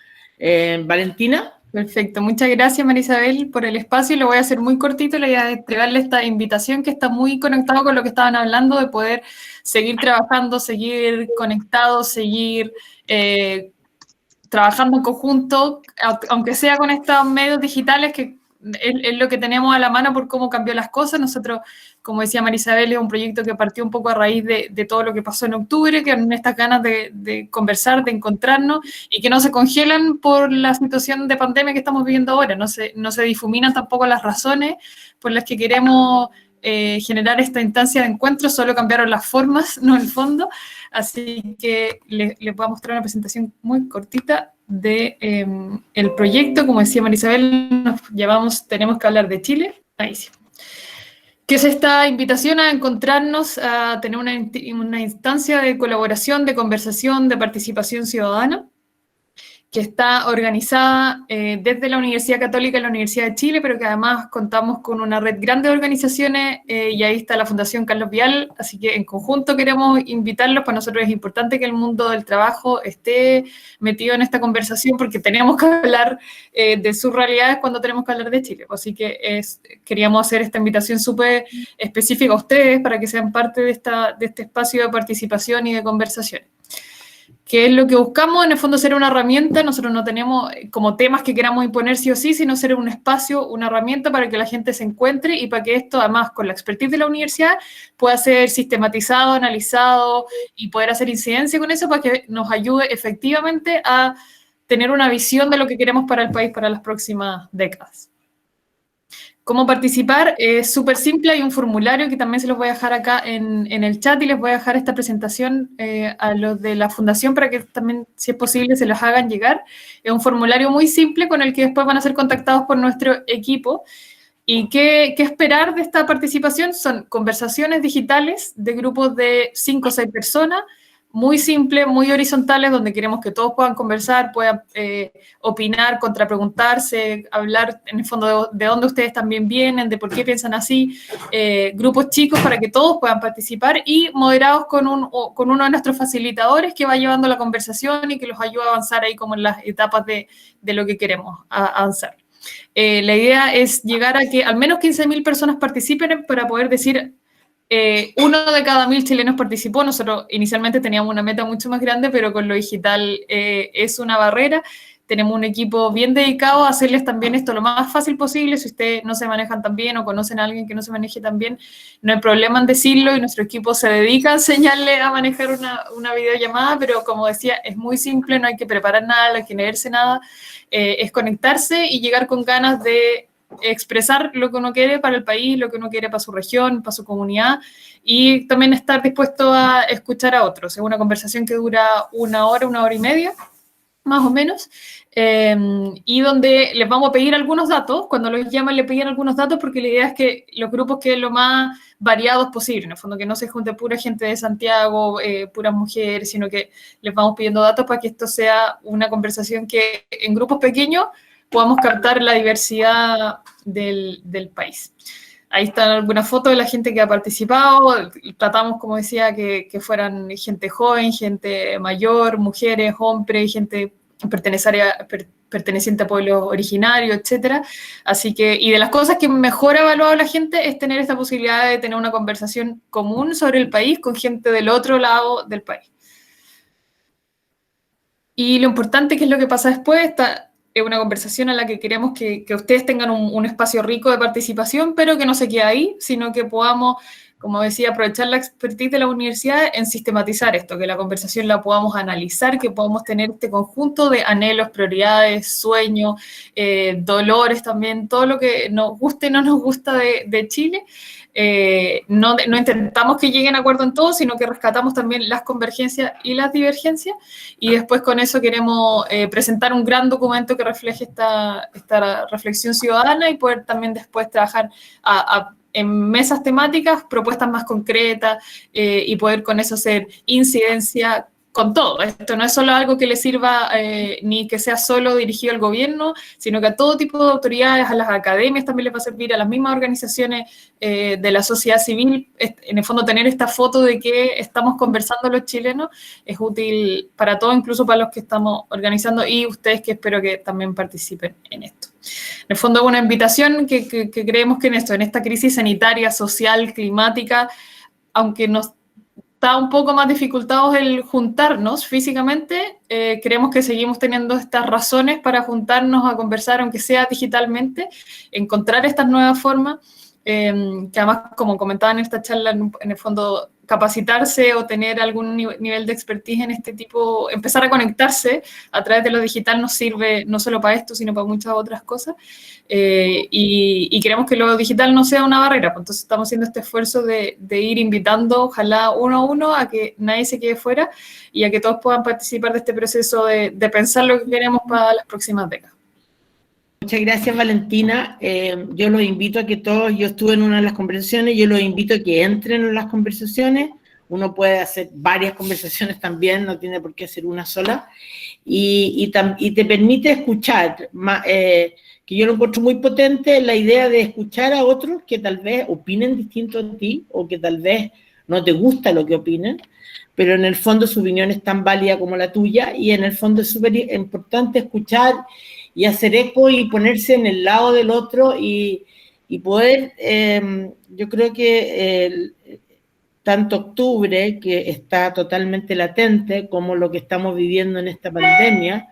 Valentina. Perfecto, muchas gracias María Isabel por el espacio, lo voy a hacer muy cortito, le voy a entregarle esta invitación que está muy conectado con lo que estaban hablando, de poder seguir trabajando, seguir conectados, seguir trabajando en conjunto, aunque sea con estos medios digitales, que es lo que tenemos a la mano por cómo cambió las cosas. Nosotros, como decía María Isabel, es un proyecto que partió un poco a raíz de todo lo que pasó en octubre, que en estas ganas de conversar, de encontrarnos, y que no se congelan por la situación de pandemia que estamos viviendo ahora, no se difuminan tampoco las razones por las que queremos generar esta instancia de encuentro, solo cambiaron las formas, no el fondo. Así que les voy a mostrar una presentación muy cortita de el proyecto. Como decía María Isabel, tenemos que hablar de Chile. Ahí sí. Que es esta invitación a encontrarnos, a tener una instancia de colaboración, de conversación, de participación ciudadana, que está organizada desde la Universidad Católica y la Universidad de Chile, pero que además contamos con una red grande de organizaciones, y ahí está la Fundación Carlos Vial, así que en conjunto queremos invitarlos. Para nosotros es importante que el mundo del trabajo esté metido en esta conversación, porque tenemos que hablar de sus realidades cuando tenemos que hablar de Chile, así que queríamos hacer esta invitación súper específica a ustedes para que sean parte de este espacio de participación y de conversación. ¿Qué es lo que buscamos? En el fondo, ser una herramienta. Nosotros no tenemos como temas que queramos imponer sí o sí, sino ser un espacio, una herramienta para que la gente se encuentre, y para que esto, además, con la expertise de la universidad, pueda ser sistematizado, analizado y poder hacer incidencia con eso, para que nos ayude efectivamente a tener una visión de lo que queremos para el país para las próximas décadas. ¿Cómo participar? Es súper simple, hay un formulario que también se los voy a dejar acá en el chat, y les voy a dejar esta presentación a los de la fundación para que también, si es posible, se los hagan llegar. Es un formulario muy simple con el que después van a ser contactados por nuestro equipo. ¿Y qué esperar de esta participación? Son conversaciones digitales de grupos de 5 o 6 personas, muy simples, muy horizontales, donde queremos que todos puedan conversar, puedan opinar, contrapreguntarse, hablar en el fondo de dónde ustedes también vienen, de por qué piensan así, grupos chicos para que todos puedan participar, y moderados con uno de nuestros facilitadores que va llevando la conversación y que los ayuda a avanzar ahí como en las etapas de lo que queremos avanzar. La idea es llegar a que al menos 15.000 personas participen para poder decir... 1 de cada 1.000 chilenos participó. Nosotros inicialmente teníamos una meta mucho más grande, pero con lo digital es una barrera. Tenemos un equipo bien dedicado a hacerles también esto lo más fácil posible. Si ustedes no se manejan tan bien o conocen a alguien que no se maneje tan bien, no hay problema en decirlo, y nuestro equipo se dedica a enseñarle a manejar una videollamada, pero como decía, es muy simple, no hay que preparar nada, no hay que leerse nada, es conectarse y llegar con ganas de expresar lo que uno quiere para el país, lo que uno quiere para su región, para su comunidad, y también estar dispuesto a escuchar a otros. Es una conversación que dura 1 hora, 1 hora y media, más o menos, y donde les vamos a pedir algunos datos. Cuando los llaman le piden algunos datos, porque la idea es que los grupos queden lo más variados posible, en el fondo que no se junte pura gente de Santiago, puras mujeres, sino que les vamos pidiendo datos para que esto sea una conversación que en grupos pequeños podamos captar la diversidad del país. Ahí están algunas fotos de la gente que ha participado. Tratamos, como decía, que fueran gente joven, gente mayor, mujeres, hombres, gente perteneciente a pueblos originarios, etc. Así que, y de las cosas que mejor ha evaluado la gente es tener esta posibilidad de tener una conversación común sobre el país con gente del otro lado del país. Y lo importante, que es lo que pasa después, es una conversación en la que queremos que ustedes tengan un espacio rico de participación, pero que no se quede ahí, sino que podamos, como decía, aprovechar la expertise de la universidad en sistematizar esto, que la conversación la podamos analizar, que podamos tener este conjunto de anhelos, prioridades, sueños, dolores también, todo lo que nos guste y no nos gusta de Chile. No intentamos que lleguen a acuerdo en todo, sino que rescatamos también las convergencias y las divergencias, y después con eso queremos presentar un gran documento que refleje esta reflexión ciudadana, y poder también después trabajar en mesas temáticas, propuestas más concretas, y poder con eso hacer incidencia con todo. Esto no es solo algo que le sirva ni que sea solo dirigido al gobierno, sino que a todo tipo de autoridades, a las academias también les va a servir, a las mismas organizaciones de la sociedad civil. En el fondo, tener esta foto de que estamos conversando los chilenos es útil para todos, incluso para los que estamos organizando y ustedes, que espero que también participen en esto. En el fondo es una invitación que creemos que en esta crisis sanitaria, social, climática, aunque nos está un poco más dificultados el juntarnos físicamente, creemos que seguimos teniendo estas razones para juntarnos a conversar, aunque sea digitalmente, encontrar estas nuevas formas, que además, como comentaba en esta charla, en el fondo, capacitarse o tener algún nivel de expertise en este tipo, empezar a conectarse a través de lo digital nos sirve no solo para esto, sino para muchas otras cosas, y queremos que lo digital no sea una barrera, pues entonces estamos haciendo este esfuerzo de ir invitando, ojalá uno a uno, a que nadie se quede fuera y a que todos puedan participar de este proceso de pensar lo que queremos para las próximas décadas. Muchas gracias, Valentina. Yo los invito a que todos, yo estuve en una de las conversaciones, yo los invito a que entren en las conversaciones. Uno puede hacer varias conversaciones también, no tiene por qué hacer una sola. Y te permite escuchar, que yo lo encuentro muy potente, la idea de escuchar a otros que tal vez opinen distinto a ti o que tal vez no te gusta lo que opinen, pero en el fondo su opinión es tan válida como la tuya y en el fondo es súper importante escuchar y hacer eco y ponerse en el lado del otro y poder, yo creo que tanto octubre, que está totalmente latente, como lo que estamos viviendo en esta pandemia,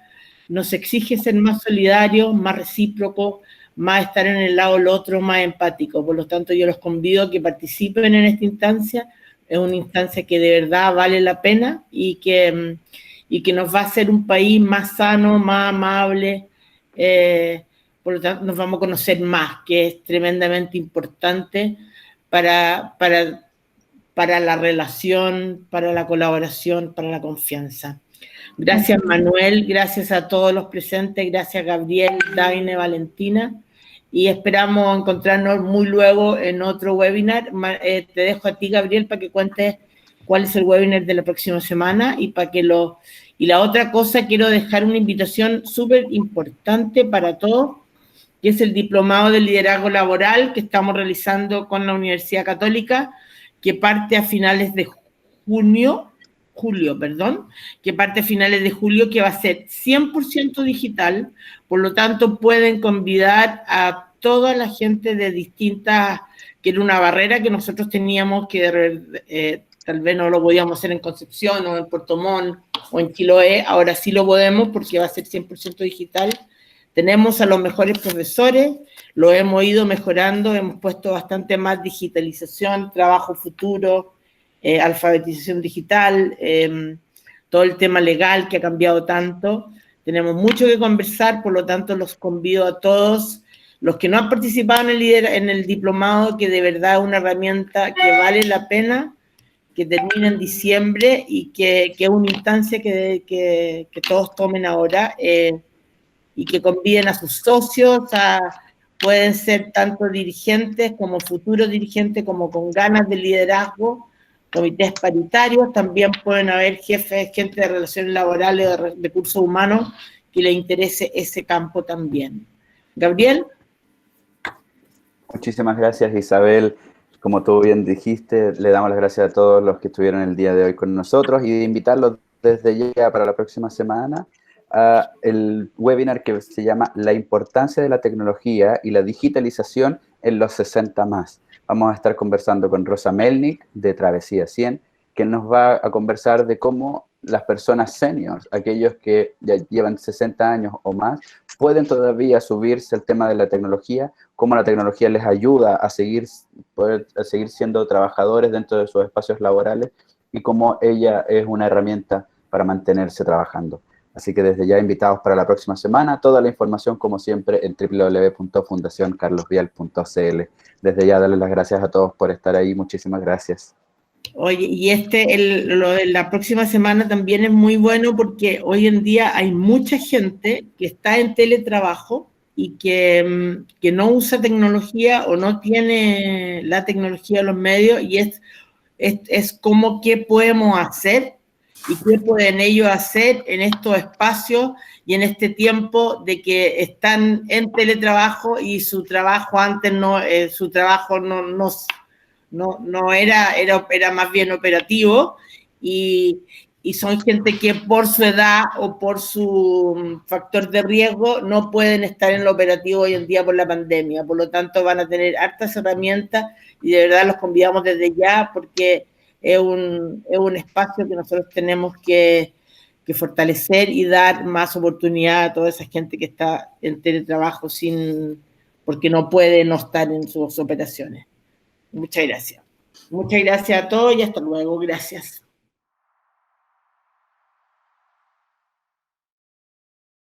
nos exige ser más solidarios, más recíprocos, más estar en el lado del otro, más empáticos. Por lo tanto, yo los convido a que participen en esta instancia. Es una instancia que de verdad vale la pena y que nos va a hacer un país más sano, más amable. Por lo tanto, nos vamos a conocer más, que es tremendamente importante para la relación, para la colaboración, para la confianza. Gracias, Manuel, gracias a todos los presentes, gracias, Gabriel, Daine, Valentina, y esperamos encontrarnos muy luego en otro webinar. Te dejo a ti, Gabriel, para que cuentes cuál es el webinar de la próxima semana y para que Y la otra cosa, quiero dejar una invitación súper importante para todos, que es el Diplomado de Liderazgo Laboral que estamos realizando con la Universidad Católica, que parte a finales de julio, que va a ser 100% digital, por lo tanto pueden convidar a toda la gente de distintas, que era una barrera que nosotros teníamos que tal vez no lo podíamos hacer en Concepción o en Puerto Montt o en Chiloé, ahora sí lo podemos porque va a ser 100% digital. Tenemos a los mejores profesores, lo hemos ido mejorando, hemos puesto bastante más digitalización, trabajo futuro, alfabetización digital, todo el tema legal que ha cambiado tanto. Tenemos mucho que conversar, por lo tanto los convido a todos, los que no han participado en el diplomado, que de verdad es una herramienta que vale la pena, que termina en diciembre y que es una instancia que todos tomen ahora, y que conviden a sus socios, pueden ser tanto dirigentes como futuros dirigentes, como con ganas de liderazgo, comités paritarios, también pueden haber jefes, gente de relaciones laborales o de recursos humanos que les interese ese campo también. Gabriel. Muchísimas gracias, Isabel. Como tú bien dijiste, le damos las gracias a todos los que estuvieron el día de hoy con nosotros y de invitarlos desde ya para la próxima semana a el webinar que se llama La importancia de la tecnología y la digitalización en los 60 más. Vamos a estar conversando con Rosa Melnik de Travesía 100, que nos va a conversar de cómo las personas seniors, aquellos que ya llevan 60 años o más, pueden todavía subirse al tema de la tecnología, cómo la tecnología les ayuda a seguir siendo trabajadores dentro de sus espacios laborales y cómo ella es una herramienta para mantenerse trabajando. Así que desde ya invitados para la próxima semana, toda la información como siempre en www.fundacioncarlosvial.cl. Desde ya darles las gracias a todos por estar ahí, muchísimas gracias. Oye, y lo de la próxima semana también es muy bueno porque hoy en día hay mucha gente que está en teletrabajo y que no usa tecnología o no tiene la tecnología en los medios, y es como qué podemos hacer y qué pueden ellos hacer en estos espacios y en este tiempo de que están en teletrabajo y su trabajo antes no, su trabajo no era más bien operativo y son gente que por su edad o por su factor de riesgo no pueden estar en lo operativo hoy en día por la pandemia. Por lo tanto, van a tener hartas herramientas y de verdad los convidamos desde ya porque es un espacio que nosotros tenemos que fortalecer y dar más oportunidad a toda esa gente que está en teletrabajo porque no puede no estar en sus operaciones. Muchas gracias. Muchas gracias a todos y hasta luego. Gracias.